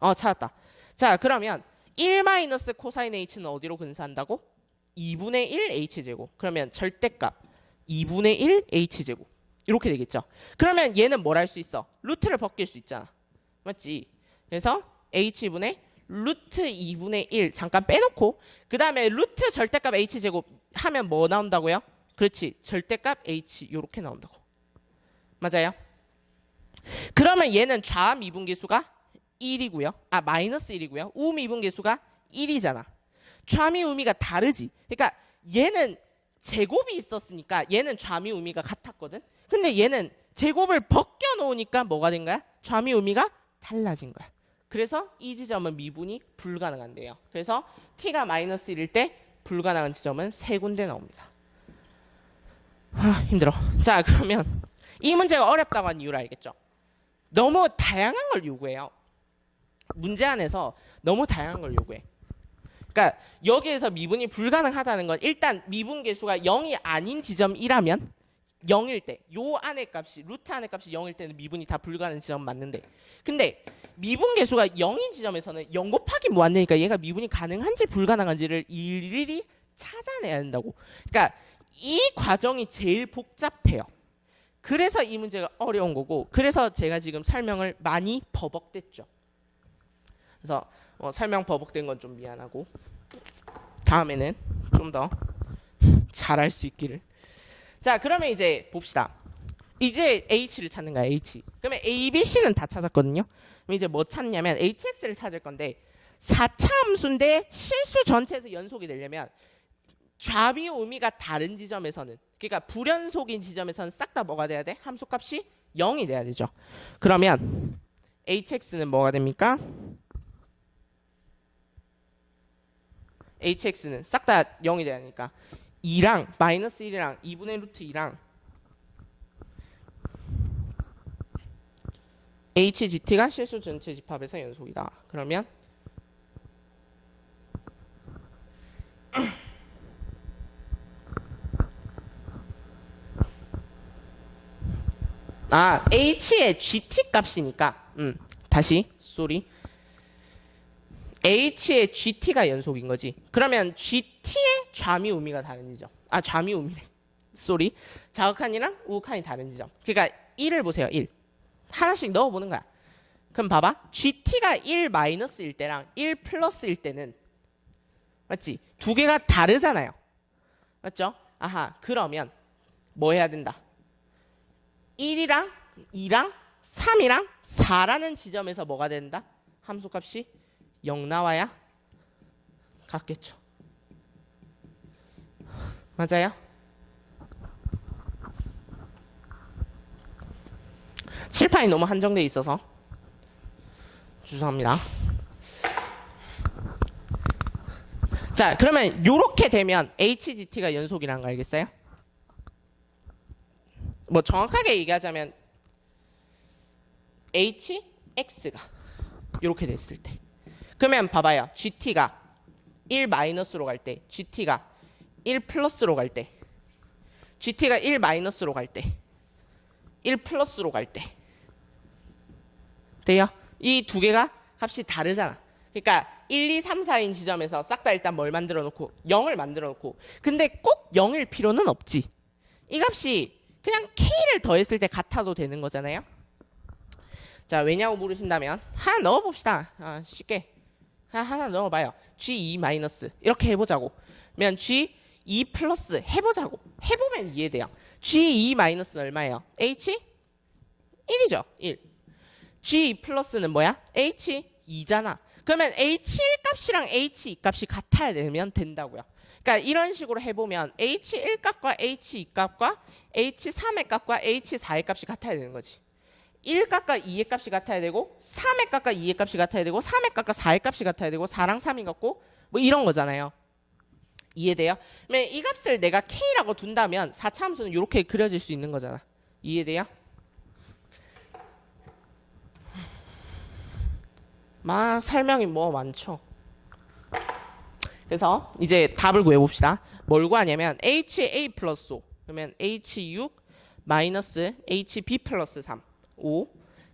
찾았다. 자, 그러면 1 마이너스 코사인 h는 어디로 근사한다고? 2분의 1 h제곱. 그러면 절대값 2분의 1 h제곱. 이렇게 되겠죠. 그러면 얘는 뭘 할 수 있어? 루트를 벗길 수 있잖아. 맞지? 그래서 h분의 루트 2분의 1 잠깐 빼놓고 그 다음에 루트 절대값 h제곱 하면 뭐 나온다고요? 그렇지. 절대값 h 이렇게 나온다고. 맞아요? 그러면 얘는 좌 미분계수가 1이고요. 마이너스 1이고요. 우 미분계수가 1이잖아. 좌미 우미가 다르지. 그러니까 얘는 제곱이 있었으니까 얘는 좌미 우미가 같았거든. 근데 얘는 제곱을 벗겨 놓으니까 뭐가 된 거야? 좌미 우미가 달라진 거야. 그래서 이 지점은 미분이 불가능한데요. 그래서 t가 마이너스 1일 때 불가능한 지점은 3군데 나옵니다. 힘들어. 자, 그러면 이 문제가 어렵다고 한 이유를 알겠죠? 너무 다양한 걸 요구해요. 문제 안에서 너무 다양한 걸 요구해. 그러니까 여기에서 미분이 불가능하다는 건 일단 미분 계수가 0이 아닌 지점이라면 0일 때, 요 안의 값이 루트 안의 값이 0일 때는 미분이 다 불가능한 지점 맞는데, 근데 미분 계수가 0인 지점에서는 0 곱하기 무한대니까 얘가 미분이 가능한지 불가능한지를 일일이 찾아내야 된다고. 그러니까 이 과정이 제일 복잡해요. 그래서 이 문제가 어려운 거고, 그래서 제가 지금 설명을 많이 버벅댔죠. 그래서 설명 버벅된 건 좀 미안하고 다음에는 좀 더 잘할 수 있기를. 자, 그러면 이제 봅시다. 이제 H를 찾는 거야. H. 그러면 A, B, C는 다 찾았거든요. 그럼 이제 뭐 찾냐면 HX를 찾을 건데 4차 함수인데 실수 전체에서 연속이 되려면 좌비 우미가 다른 지점에서는, 그러니까 불연속인 지점에서는 싹 다 뭐가 돼야 돼? 함수값이 0이 돼야 되죠. 그러면 HX는 뭐가 됩니까? HX는 싹 다 0이 돼야 하니까 2랑 마이너스 1이랑 2분의 루트 2랑 HGT가 실수 전체 집합에서 연속이다. 그러면 H의 GT 값이니까 다시 쏘리 H의 GT가 연속인 거지. 그러면 GT의 좌미 우미가 다른 지점. 좌미 우미래. 쏘리. 자극한이랑 우극한이 다른 지점. 그러니까 1을 보세요. 1. 하나씩 넣어보는 거야. 그럼 봐봐. GT가 1 마이너스일 때랑 1 플러스일 때는 맞지? 두 개가 다르잖아요. 맞죠? 아하. 그러면 뭐 해야 된다? 1이랑 2랑 3이랑 4라는 지점에서 뭐가 된다? 함수값이 0 나와야 같겠죠. 맞아요? 칠판이 너무 한정돼 있어서 죄송합니다. 자, 그러면 요렇게 되면 HGT가 연속이라는 거 알겠어요? 뭐 정확하게 얘기하자면 HX가 요렇게 됐을 때, 그러면 봐봐요. GT가 1 마이너스로 갈 때, GT가 1 플러스로 갈 때, GT가 1 마이너스로 갈 때, 1 플러스로 갈 때 돼요? 이 두 개가 값이 다르잖아. 그러니까 1, 2, 3, 4인 지점에서 싹 다 일단 뭘 만들어 놓고 0을 만들어 놓고, 근데 꼭 0일 필요는 없지. 이 값이 그냥 K를 더했을 때 같아도 되는 거잖아요. 자, 왜냐고 물으신다면 하나 넣어봅시다. 쉽게 그냥 하나 넣어봐요. G2 마이너스 이렇게 해보자고. 그러면 G2 플러스 해보자고. 해보면 이해돼요. G2 마이너스는 얼마예요? H 1이죠. 1. G2 플러스는 뭐야? H2잖아. 그러면 H1 값이랑 H2 값이 같아야 되면 된다고요. 그러니까 이런 식으로 해보면 H1 값과 H2 값과 H3의 값과 H4의 값이 같아야 되는 거지. 1 값과 2의 값이 같아야 되고 3의 값과 2의 값이 같아야 되고 3의 값과 4의 값이 같아야 되고 4랑 3이 같고 뭐 이런 거잖아요. 이해돼요? 그러면 이 값을 내가 K라고 둔다면 4차 함수는 이렇게 그려질 수 있는 거잖아. 이해돼요? 막 설명이 뭐 많죠. 그래서 이제 답을 구해봅시다. 뭘 구하냐면 HA 플러스 5 그러면 H6 마이너스 HB 플러스 3 5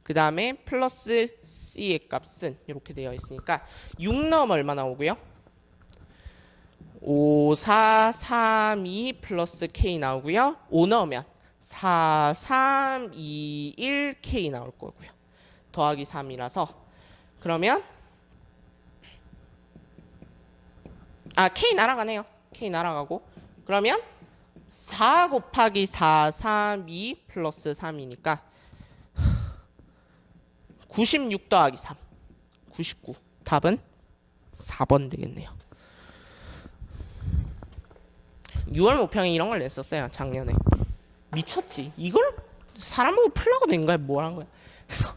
그 다음에 플러스 C의 값은 이렇게 되어 있으니까 6 넣으면 얼마 나오고요? 5, 4, 3, 2 플러스 K 나오고요. 5 넣으면 4, 3, 2, 1 K 나올 거고요. 더하기 3이라서 그러면 K 날아가네요. K 날아가고 그러면 4 곱하기 4, 3, 2 플러스 3이니까 96 더하기 3 99 답은 4번 되겠네요. 6월 모평에 이런 걸 냈었어요. 작년에. 미쳤지. 이걸 사람 보고 풀라고 낸 거야? 뭐 한 거야? 그래서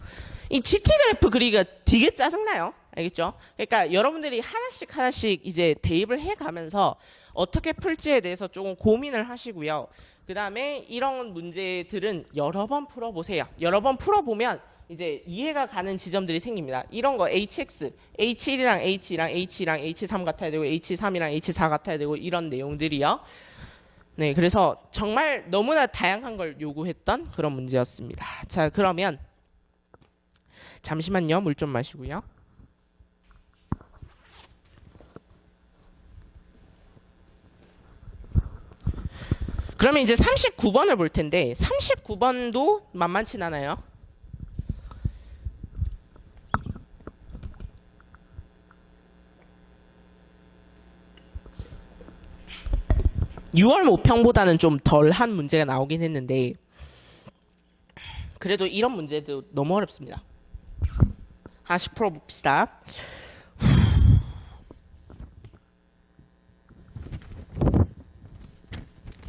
이 GT 그래프 그리기가 되게 짜증나요. 알겠죠? 그러니까 여러분들이 하나씩 하나씩 이제 대입을 해가면서 어떻게 풀지에 대해서 조금 고민을 하시고요. 그 다음에 이런 문제들은 여러 번 풀어보세요. 여러 번 풀어보면 이제 이해가 가는 지점들이 생깁니다. 이런 거 HX, H1이랑 H2랑 H2랑 H3 같아야 되고 H3이랑 H4 같아야 되고 이런 내용들이요. 네, 그래서 정말 너무나 다양한 걸 요구했던 그런 문제였습니다. 자, 그러면 잠시만요. 물 좀 마시고요. 그러면 이제 39번을 볼 텐데 39번도 만만치 않아요. 6월 모평보다는 좀 덜한 문제가 나오긴 했는데 그래도 이런 문제도 너무 어렵습니다. 하나씩 풀어봅시다.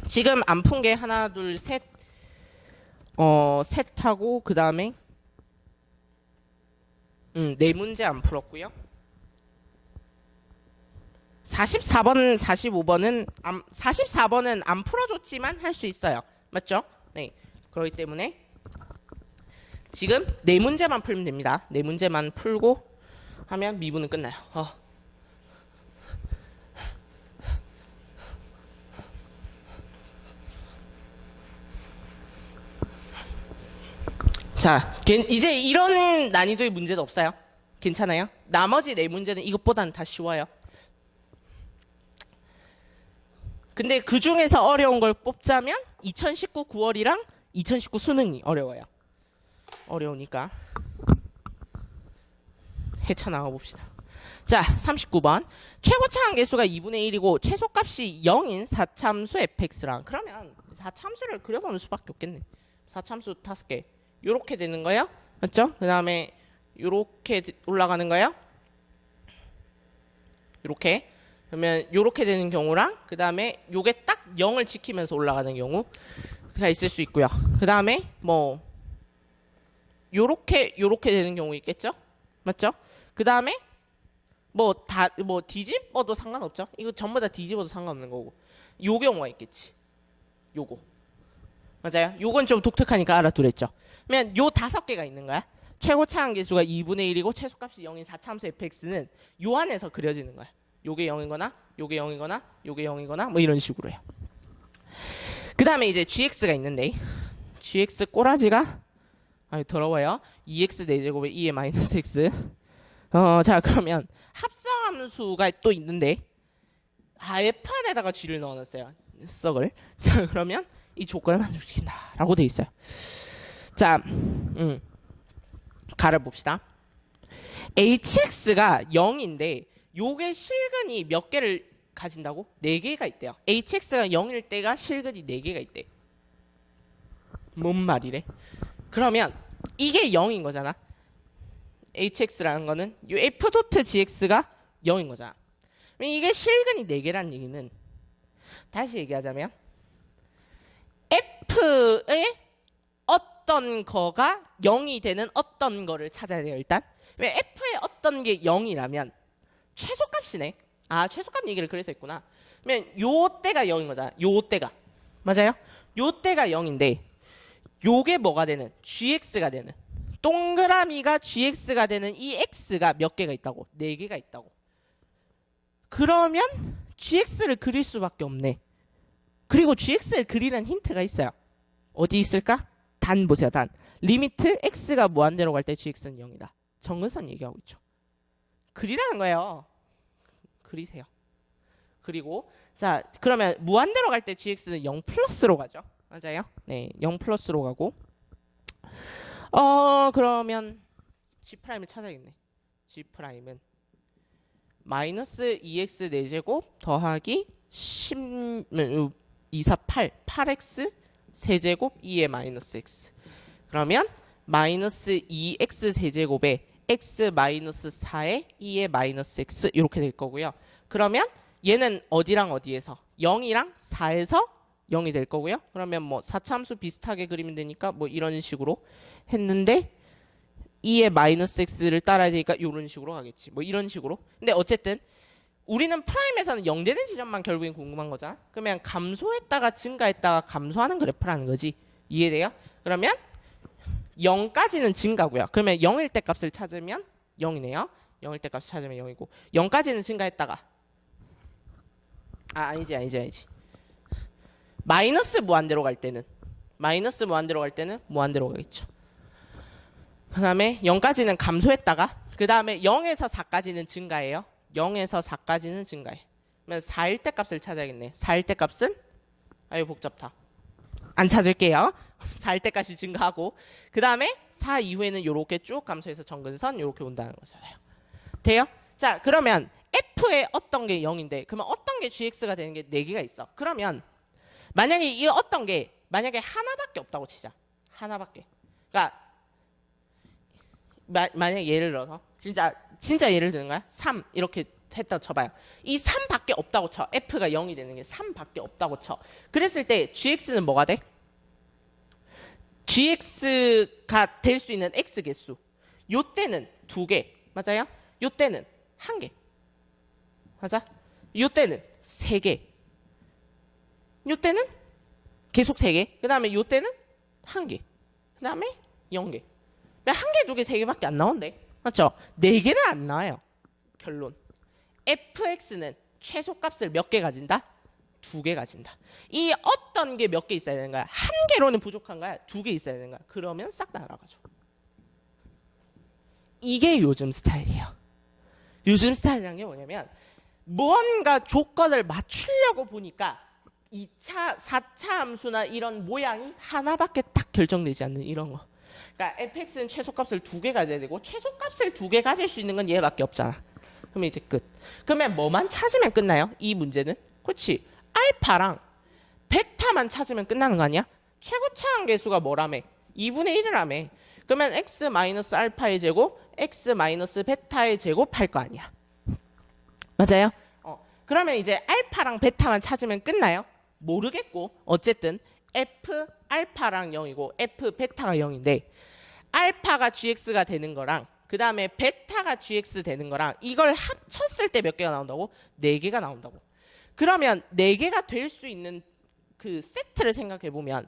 지금 안 푼 게 하나, 둘, 셋, 셋하고 그 다음에 네 문제 안 풀었고요. 44번, 45번은 44번은 안 풀어줬지만 할 수 있어요. 맞죠? 네. 그렇기 때문에 지금 네 문제만 풀면 됩니다. 네 문제만 풀고 하면 미분은 끝나요. 자, 이제 이런 난이도의 문제는 없어요. 괜찮아요? 나머지 네 문제는 이것보다는 다 쉬워요. 근데 그 중에서 어려운 걸 뽑자면 2019 9월이랑 2019 수능이 어려워요. 어려우니까 헤쳐나가 봅시다. 자, 39번. 최고 차항 개수가 2분의 1이고 최소값이 0인 4참수 fx랑. 그러면 4참수를 그려보는 수밖에 없겠네. 4참수 5개. 요렇게 되는 거예요. 맞죠? 그 다음에 요렇게 올라가는 거예요. 요렇게. 그러면 요렇게 되는 경우랑 그 다음에 요게 딱 0을 지키면서 올라가는 경우가 있을 수 있고요. 그 다음에 뭐 요렇게 되는 경우 있겠죠? 맞죠? 그 다음에 뭐 뒤집어도 상관없죠? 이거 전부 다 뒤집어도 상관없는 거고. 요 경우가 있겠지. 요거. 맞아요? 요건 좀 독특하니까 알아두랬죠. 그러면 요 5개가 있는 거야. 최고 차항 개수가 2분의 1이고 최소값이 0인 4참수 fx는 요 안에서 그려지는 거야. 요게 0이거나 요게 0이거나 요게 0이거나 뭐 이런 식으로 해요. 그 다음에 이제 gx가 있는데 gx 꼬라지가 더러워요. 2x 4제곱에 2의 마이너스 x. 자, 그러면 합성함수가 또 있는데 F안에다가 g를 넣어놨어요. 썩을. 자, 그러면 이 조건을 만족시킨다 라고 돼 있어요. 자, 가를 봅시다. hx가 0인데 요게 실근이 몇 개를 가진다고? 4개가 있대요. hx가 0일 때가 실근이 4개가 있대. 뭔 말이래? 그러면 이게 0인 거잖아. hx라는 거는 요 f.gx가 0인 거잖아. 이게 실근이 4개라는 얘기는 다시 얘기하자면 f의 어떤 거가 0이 되는 어떤 거를 찾아야 돼요. 일단 왜 f의 어떤 게 0이라면 최소값이네. 최소값 얘기를 그래서 했구나. 그러면 요 때가 0인 거잖아. 요 때가. 맞아요? 요 때가 0인데 요게 뭐가 되는? gx가 되는. 동그라미가 gx가 되는 이 x가 몇 개가 있다고? 4개가 있다고. 그러면 gx를 그릴 수밖에 없네. 그리고 gx를 그리는 힌트가 있어요. 어디 있을까? 단 보세요. 단. 리미트 x가 무한대로 갈 때 gx는 0이다. 정근선 얘기하고 있죠. 그리라는 거예요. 그리세요. 그리고 자, 그러면 무한대로 갈 때 gx는 0 플러스로 가죠. 맞아요? 네, 0 플러스로 가고 그러면 g'을 찾아야겠네. g'은 마이너스 2x 4제곱 더하기 10, 2, 4, 8, 8x 세제곱 2의 마이너스 x. 그러면 마이너스 2x 세제곱에 x 마이너스 4에 2의 마이너스 x 이렇게 될 거고요. 그러면 얘는 어디랑 어디에서? 0이랑 4에서 0이 될 거고요. 그러면 뭐 4참수 비슷하게 그리면 되니까 뭐 이런 식으로 했는데 2의 마이너스 x를 따라야 되니까 이런 식으로 가겠지. 뭐 이런 식으로. 근데 어쨌든 우리는 프라임에서는 0 되는 지점만 결국엔 궁금한 거잖아. 그러면 감소했다가 증가했다가 감소하는 그래프라는 거지. 이해돼요? 그러면 0까지는 증가고요. 그러면 0일 때 값을 찾으면 0이네요. 0일 때 값을 찾으면 0이고 0까지는 증가했다가 아니지. 마이너스 무한대로 갈 때는 무한대로 가겠죠. 그 다음에 0까지는 감소했다가 그 다음에 0에서 4까지는 증가해요. 0에서 4까지는 증가해. 그러면 4일 때 값을 찾아야겠네. 4일 때 값은 아유 복잡다. 안 찾을게요. 4일 때까지 증가하고 그 다음에 4 이후에는 이렇게 쭉 감소해서 정근선 이렇게 온다는 거잖아요. 돼요? 자 그러면 f의 어떤 게 0인데 그러면 어떤 게 gx가 되는 게 4개가 있어. 그러면 만약에 이 어떤 게 만약에 하나밖에 없다고 치자. 하나밖에. 그러니까 만약에 예를 들어서 진짜 예를 드는 거야. 3 이렇게 했다 쳐봐요. 이 3밖에 없다고 쳐. f가 0이 되는 게 3밖에 없다고 쳐. 그랬을 때 gx는 뭐가 돼? gx가 될 수 있는 x 개수. 요 때는 2개. 맞아요? 요 때는 1개. 맞아? 요 때는 3개. 요 때는 계속 3개. 그 다음에 요 때는 1개. 그 다음에 0개. 1개, 2개, 3개밖에 안 나온대. 맞죠? 4개는 안 나와요. 결론. fx는 최소값을 몇 개 가진다? 2개 가진다. 이 어떤 게 몇 개 있어야 되는 거야? 1개로는 부족한 거야? 2개 있어야 되는 거야? 그러면 싹 다 알아가죠. 이게 요즘 스타일이에요. 요즘 스타일이라는 게 뭐냐면 뭔가 조건을 맞추려고 보니까 2차, 4차 함수나 이런 모양이 하나밖에 딱 결정되지 않는 이런 거. 그러니까 fx는 최소값을 2개 가져야 되고 최소값을 2개 가질 수 있는 건 얘밖에 없잖아. 그러면 이제 끝. 그러면 뭐만 찾으면 끝나요? 이 문제는? 그렇지. 알파랑 베타만 찾으면 끝나는 거 아니야? 최고차항 계수가 뭐라며? 2분의 1이라며. 그러면 x 마이너스 알파의 제곱, x 마이너스 베타의 제곱 할 거 아니야. 맞아요? 그러면 이제 알파랑 베타만 찾으면 끝나요? 모르겠고 어쨌든 f 알파랑 0이고 f 베타가 0인데 알파가 gx가 되는 거랑 그 다음에 베타가 gx 되는 거랑 이걸 합쳤을 때 몇 개가 나온다고? 4개가 나온다고. 그러면 4개가 될 수 있는 그 세트를 생각해 보면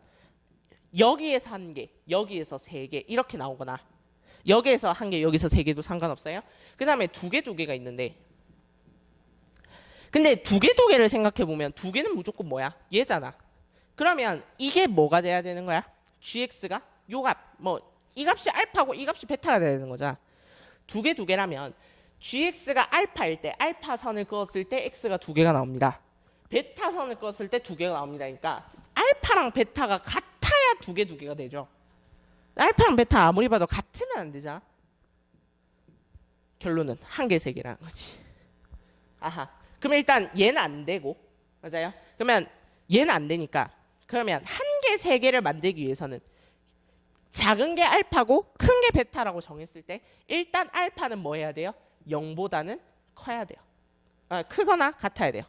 여기에서 1개, 여기에서 3개 이렇게 나오거나 여기에서 1개, 여기서 3개도 상관없어요. 그 다음에 2개가 있는데 근데 2개를 생각해 보면 2개는 무조건 뭐야? 얘잖아. 그러면 이게 뭐가 돼야 되는 거야? gx가 요 값, 뭐 이 값이 알파고 이 값이 베타가 돼야 되는 거잖아. 2개라면 gx가 알파일 때 알파 선을 그었을 때 x가 2개가 나옵니다. 베타 선을 그었을 때 2개가 나옵니다. 그러니까 알파랑 베타가 같아야 2개가 되죠. 알파랑 베타 아무리 봐도 같으면 안 되잖아. 결론은 1개, 3개라는 거지. 아하. 그러면 일단 얘는 안 되고 맞아요? 그러면 얘는 안 되니까 그러면 1개, 3개를 만들기 위해서는 작은 게 알파고 큰 게 베타라고 정했을 때 일단 알파는 뭐 해야 돼요? 0보다는 커야 돼요. 크거나 같아야 돼요.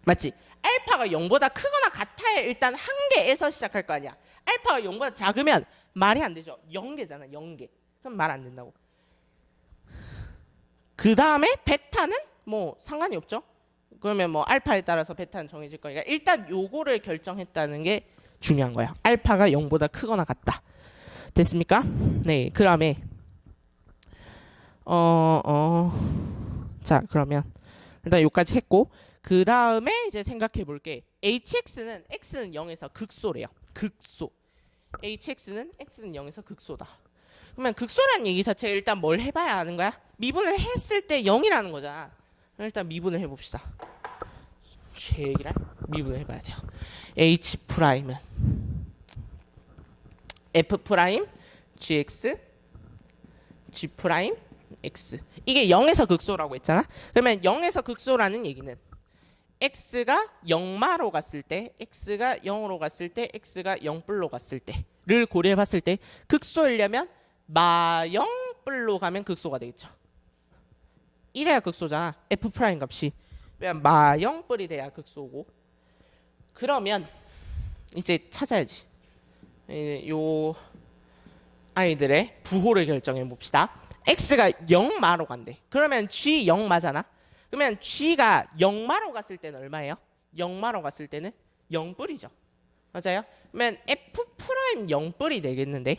맞지? 알파가 0보다 크거나 같아야 일단 1개에서 시작할 거 아니야. 알파가 0보다 작으면 말이 안 되죠. 0개잖아. 0개. 그럼 말 안 된다고. 그 다음에 베타는 뭐 상관이 없죠. 그러면 뭐 알파에 따라서 베타는 정해질 거니까 일단 요거를 결정했다는 게 중요한 거예요. 알파가 0보다 크거나 같다. 됐습니까? 네. 그 다음에 자 그러면 일단 여기까지 했고 그 다음에 이제 생각해 볼게. hx는 x는 0에서 극소래요. 극소. hx는 x는 0에서 극소다. 그러면 극소라는 얘기 자체가 일단 뭘 해봐야 하는 거야? 미분을 했을 때 0이라는 거잖아. 일단 미분을 해봅시다. 최악이란 미분을 해봐야 돼요. h 프라임은 f 프라임 gx g 프라임 x 이게 0에서 극소라고 했잖아. 그러면 0에서 극소라는 얘기는 x가 0마로 갔을 때 x가 0으로 갔을 때 x가 0뿔로 갔을 때를 고려해 봤을 때 극소이려면 마0뿔로 가면 극소가 되겠죠. 이래야 극소잖아. f 프라임 값이. 왜냐면 마0뿔이 돼야 극소고. 그러면 이제 찾아야지. 아이들의 부호를 결정해 봅시다. x가 0마로 간대. 그러면 g 0마잖아. 그러면 g가 0마로 갔을 때는 얼마예요? 0마로 갔을 때는 0뿔이죠. 맞아요? 그러면 f 프라임 0뿔이 되겠는데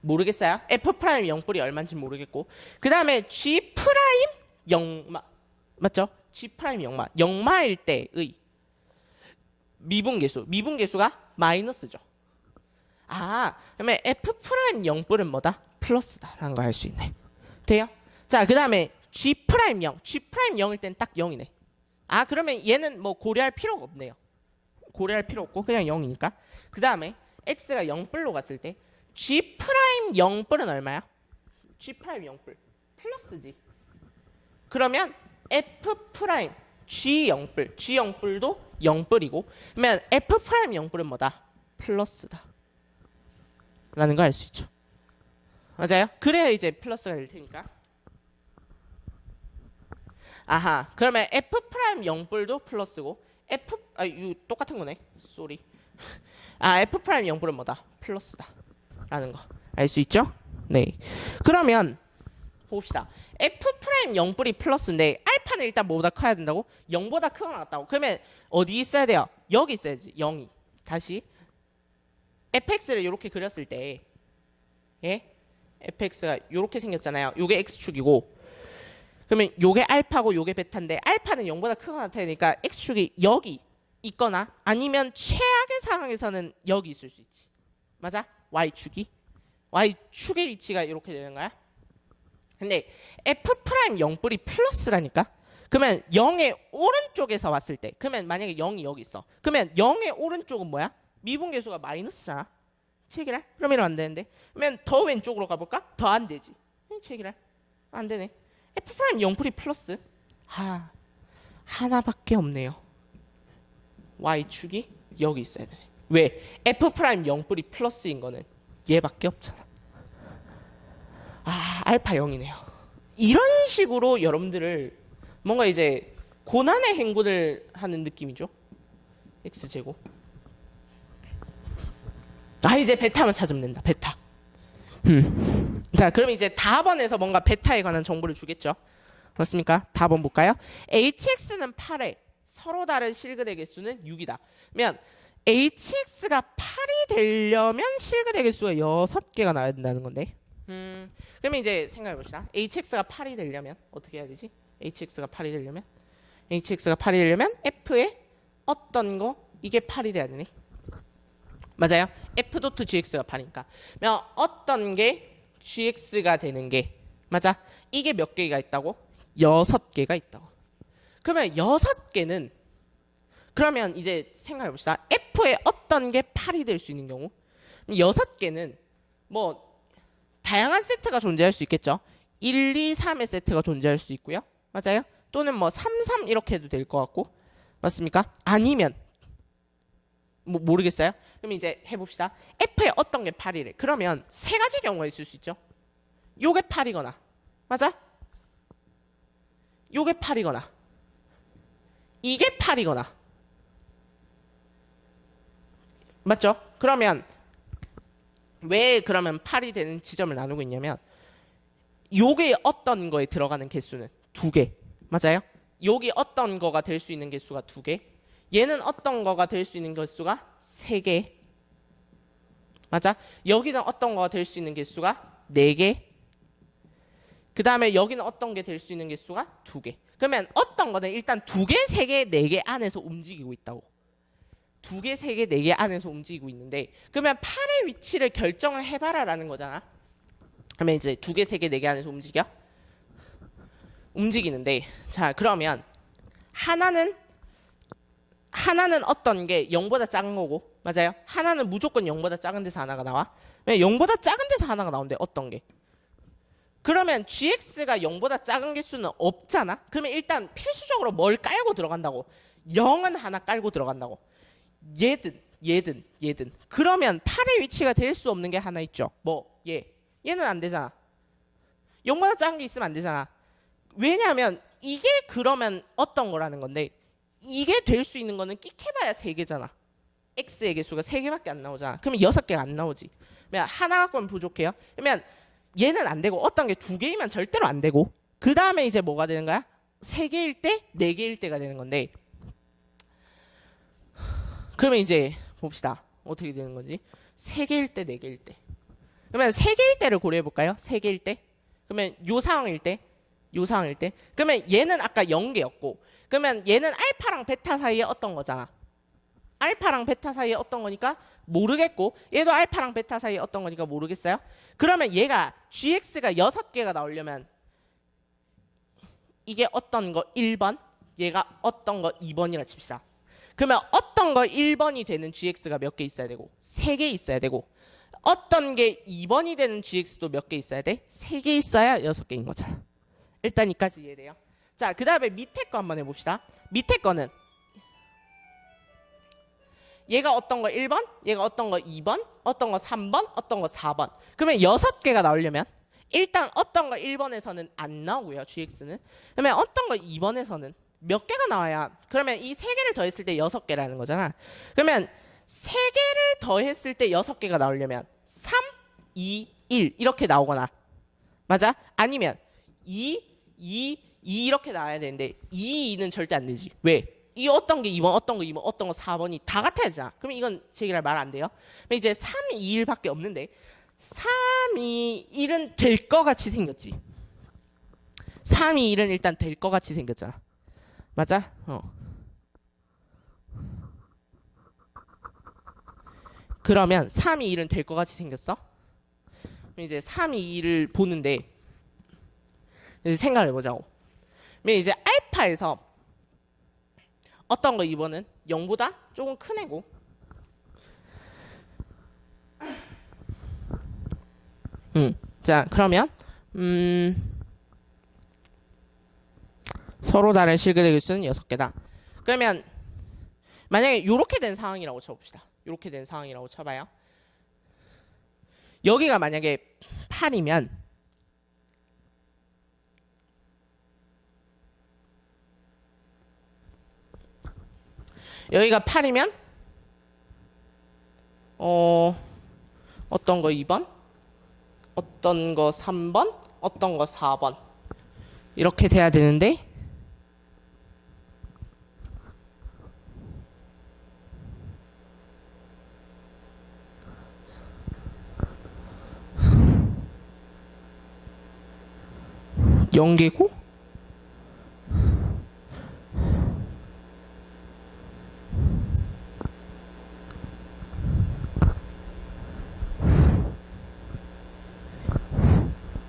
모르겠어요. f 프라임 0뿔이 얼마인지 모르겠고 그 다음에 g 프라임 0마 맞죠? g 프라임 0마 0마일 때의 미분계수가 마이너스죠. 아 그러면 f 프라임 0뿔은 뭐다? 플러스다라는 걸 알 수 있네. 돼요? 자 그 다음에 g 프라임 0 g 프라임 0일 땐 딱 0이네. 아 그러면 얘는 뭐 고려할 필요가 없네요. 고려할 필요 없고 그냥 0이니까. 그 다음에 x가 0뿔로 갔을 때 g 프라임 0뿔은 얼마야? g 프라임 0뿔 플러스지. 그러면 f 프라임 g 0뿔 g 0뿔도 0뿔이고 그러면 f 프라임 0뿔은 뭐다? 플러스다 라는 걸 알 수 있죠. 맞아요? 그래야 이제 플러스가 될 테니까. 아하 그러면 f 프라임 0뿔도 플러스고 이거 똑같은 거네. 쏘리. f 프라임 0뿔은 뭐다? 플러스다 라는 거 알 수 있죠? 네. 그러면 봅시다. f 프라임 0뿔이 플러스인데 알파는 일단 뭐보다 커야 된다고? 0보다 크거나 같다고. 그러면 어디 있어야 돼요? 여기 있어야지. 0이. 다시 fx를 이렇게 그렸을 때 예? fx가 이렇게 생겼잖아요. 요게 x축이고 그러면 요게 알파고 요게 베타인데 알파는 0보다 크거나 같아야 되니까 x축이 여기 있거나 아니면 최악의 상황에서는 여기 있을 수 있지. 맞아? y축의 위치가 이렇게 되는 거야. 근데 f 프라임 0뿔이 플러스라니까. 그러면 0의 오른쪽에서 왔을 때 그러면 만약에 0이 여기 있어. 그러면 0의 오른쪽은 뭐야? 미분계수가 마이너스잖아. 체결할? 그럼 이러면 안 되는데. 그러면 더 왼쪽으로 가볼까? 더 안 되지. 체결할? 안 되네. f 프라임 0뿔이 플러스. 하나밖에 없네요. y축이 여기 있어야 돼. 왜? f 프라임 0뿔이 플러스인 거는 얘밖에 없잖아. 알파 0이네요. 이런 식으로 여러분들을 뭔가 이제 고난의 행군을 하는 느낌이죠. x제곱. 이제 베타만 찾으면 된다. 베타. 자, 그럼 이제 답원에서 뭔가 베타에 관한 정보를 주겠죠. 맞습니까? 답원 볼까요? hx는 8에 서로 다른 실근의 개수는 6이다. 그러면 hx가 8이 되려면 실근의 개수가 6개가 나와야 된다는 건데. 그러면 이제 생각해 봅시다. hx가 8이 되려면 어떻게 해야 되지? hx가 8이 되려면 f의 어떤 거 이게 8이 돼야 되네. 맞아요? f.gx가 8이니까. 그러면 어떤 게 gx가 되는 게 맞아? 이게 몇 개가 있다고? 6개가 있다고. 그러면 6개는 그러면 이제 생각해 봅시다. f의 어떤 게 8이 될 수 있는 경우 6개는 뭐 다양한 세트가 존재할 수 있겠죠. 1, 2, 3의 세트가 존재할 수 있고요. 맞아요? 또는 뭐 3, 3 이렇게 해도 될 것 같고. 맞습니까? 아니면 모르겠어요? 그럼 이제 해봅시다. f의 어떤 게 8이래. 그러면 세 가지 경우가 있을 수 있죠. 요게 8이거나 맞아? 요게 8이거나 이게 8이거나 맞죠? 그러면 왜 그러면 8이 되는 지점을 나누고 있냐면 요게 어떤 거에 들어가는 개수는 2개 맞아요? 여기 어떤 거가 될 수 있는 개수가 2개 얘는 어떤 거가 될 수 있는 개수가 3개 맞아? 여기는 어떤 거가 될 수 있는 개수가 4개 그 다음에 여기는 어떤 게 될 수 있는 개수가 2개 그러면 어떤 거는 일단 2개, 3개, 4개 안에서 움직이고 있다고 2개, 3개, 4개 안에서 움직이고 있는데 그러면 8의 위치를 결정을 해봐라 라는 거잖아. 그러면 이제 2개, 3개, 4개 안에서 움직이는데 자 그러면 하나는 어떤 게 0보다 작은 거고 맞아요? 하나는 무조건 0보다 작은 데서 하나가 나와. 왜 0보다 작은 데서 하나가 나오는데 어떤 게? 그러면 gx가 0보다 작은 개수는 없잖아. 그러면 일단 필수적으로 뭘 깔고 들어간다고? 0은 하나 깔고 들어간다고. 얘든. 그러면 8의 위치가 될 수 없는 게 하나 있죠. 얘는 안 되잖아. 0보다 작은 게 있으면 안 되잖아. 왜냐하면 이게 그러면 어떤 거라는 건데 이게 될 수 있는 거는 끽해봐야 3개잖아. x의 개수가 3개밖에 안 나오잖아. 그러면 6개가 안 나오지. 그러면 하나 갖고는 부족해요. 그러면 얘는 안 되고 어떤 게 두 개이면 절대로 안 되고 그 다음에 이제 뭐가 되는 거야? 세 개일 때, 네 개일 때가 되는 건데 그러면 이제 봅시다. 어떻게 되는 건지. 세 개일 때, 네 개일 때. 그러면 세 개일 때를 고려해 볼까요? 세 개일 때. 그러면 요 상황일 때, 요 상황일 때. 그러면 얘는 아까 0개였고 그러면 얘는 알파랑 베타 사이에 어떤 거잖아. 알파랑 베타 사이에 어떤 거니까 모르겠고 얘도 알파랑 베타 사이에 어떤 거니까 모르겠어요. 그러면 얘가 gx가 6개가 나오려면 이게 어떤 거 1번, 얘가 어떤 거 2번이라 칩시다. 그러면 어떤 거 1번이 되는 gx가 몇 개 있어야 되고 3개 있어야 되고 어떤 게 2번이 되는 gx도 몇 개 있어야 돼? 3개 있어야 6개인 거죠. 일단 이까지 이해돼요. 자, 그 다음에 밑에 거 한번 해봅시다. 밑에 거는 얘가 어떤 거 1번, 얘가 어떤 거 2번, 어떤 거 3번, 어떤 거 4번. 그러면 6개가 나오려면 일단 어떤 거 1번에서는 안 나오고요. gx는. 그러면 어떤 거 2번에서는 몇 개가 나와야 그러면 이 3개를 더했을 때 6개라는 거잖아. 그러면 3개를 더했을 때 6개가 나오려면 3, 2, 1 이렇게 나오거나 맞아? 아니면 2, 2, 2 이렇게 나와야 되는데 2, 2는 절대 안 되지. 왜? 이 어떤 게 2번, 어떤 거 2번, 어떤 거 4번이 다 같아야 되잖아. 그러면 이건 제기랄 말 안 돼요. 그럼 이제 3, 2, 1밖에 없는데 3, 2, 1은 될 거 같이 생겼지. 3, 2, 1은 일단 될 거 같이 생겼잖아. 맞아? 그러면 3, 2, 1은 될 거 같이 생겼어? 그럼 이제 3, 2, 1을 보는데 이제 생각을 해보자고. 그럼 이제 알파에서 어떤 거 2번은 0보다 조금 큰 애고 자 그러면 서로 다른 실근의 개수는 6개다. 그러면 만약에 이렇게 된 상황이라고 쳐봅시다. 이렇게 된 상황이라고 쳐봐요. 여기가 만약에 8이면 여기가 8이면 어떤 거 2번, 어떤 거 3번, 어떤 거 4번 이렇게 돼야 되는데 연계고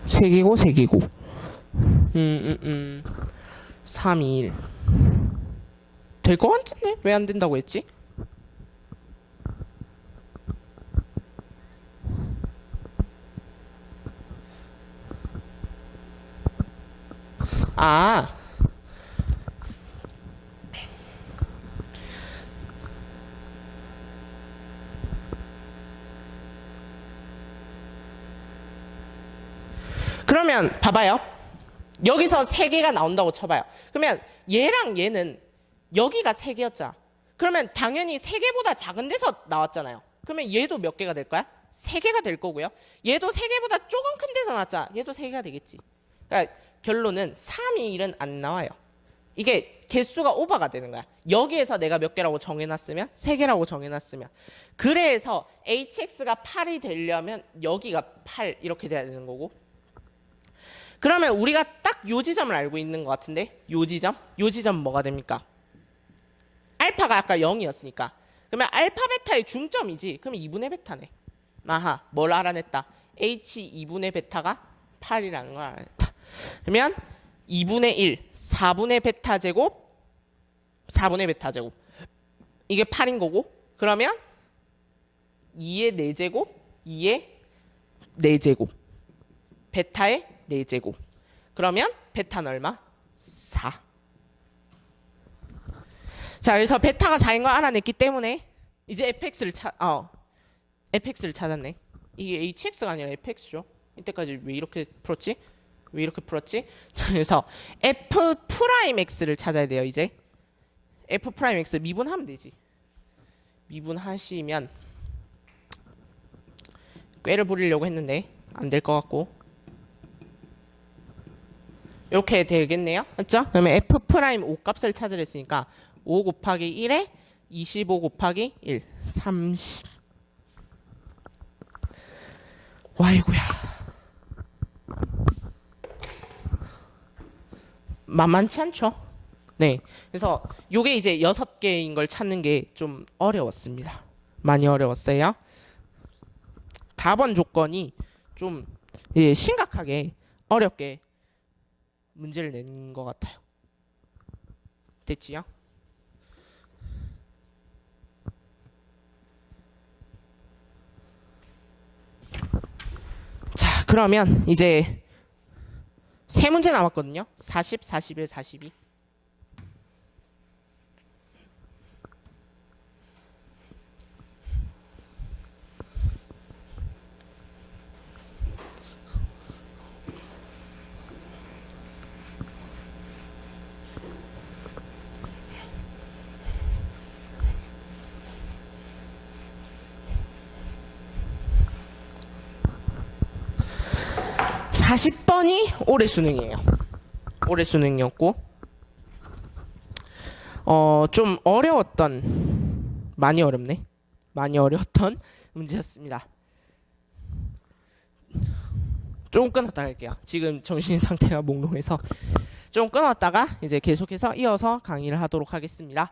세개고 세개고 3, 2, 1 될 것 같은데 왜 안 된다고 했지? 아 그러면 봐봐요. 여기서 3개가 나온다고 쳐봐요. 그러면 얘랑 얘는 여기가 3개였잖아. 그러면 당연히 3개보다 작은 데서 나왔잖아요. 그러면 얘도 몇 개가 될 거야? 3개가 될 거고요. 얘도 3개보다 조금 큰 데서 나왔잖아. 얘도 3개가 되겠지. 그러니까 결론은 3, 2, 1은 안 나와요. 이게 개수가 오버가 되는 거야. 여기에서 내가 몇 개라고 정해놨으면 3개라고 정해놨으면 그래서 hx가 8이 되려면 여기가 8 이렇게 돼야 되는 거고 그러면 우리가 딱 요 지점을 알고 있는 것 같은데 요 지점 뭐가 됩니까? 알파가 아까 0이었으니까 그러면 알파 베타의 중점이지. 그럼 2분의 베타네. 아하 뭘 알아냈다. h 2분의 베타가 8이라는 걸 알아냈다. 그러면 2분의 1 4분의 베타 제곱 4분의 베타 제곱 이게 8인 거고 그러면 2의 4제곱 2의 4제곱 베타의 4제곱 그러면 베타는 얼마? 4. 자 그래서 베타가 4인 걸 알아냈기 때문에 이제 fx를 찾았네. 이게 hx가 아니라 fx죠. 이때까지 왜 이렇게 풀었지? 그래서 f'x를 찾아야 돼요. 이제 f'x 미분하면 되지. 미분하시면 꾀를 부리려고 했는데 안 될 것 같고 이렇게 되겠네요. 맞죠? 그러면 f 프라임 5 값을 찾으려 했으니까 5 곱하기 1에 25 곱하기 1 30. 와이구야. 만만치 않죠? 네. 그래서 요게 이제 6개인 걸 찾는 게 좀 어려웠습니다. 많이 어려웠어요. 답원 조건이 좀 심각하게 어렵게 문제를 낸 것 같아요. 됐지요? 자, 그러면 이제 세 문제 남았거든요. 40, 41, 42. 사십 번이 올해 수능이에요. 올해 수능이었고 좀 어려웠던 많이 어렵네. 많이 어려웠던 문제였습니다. 조금 끊었다 할게요. 지금 정신 상태가 몽롱해서 좀 끊었다가 이제 계속해서 이어서 강의를 하도록 하겠습니다.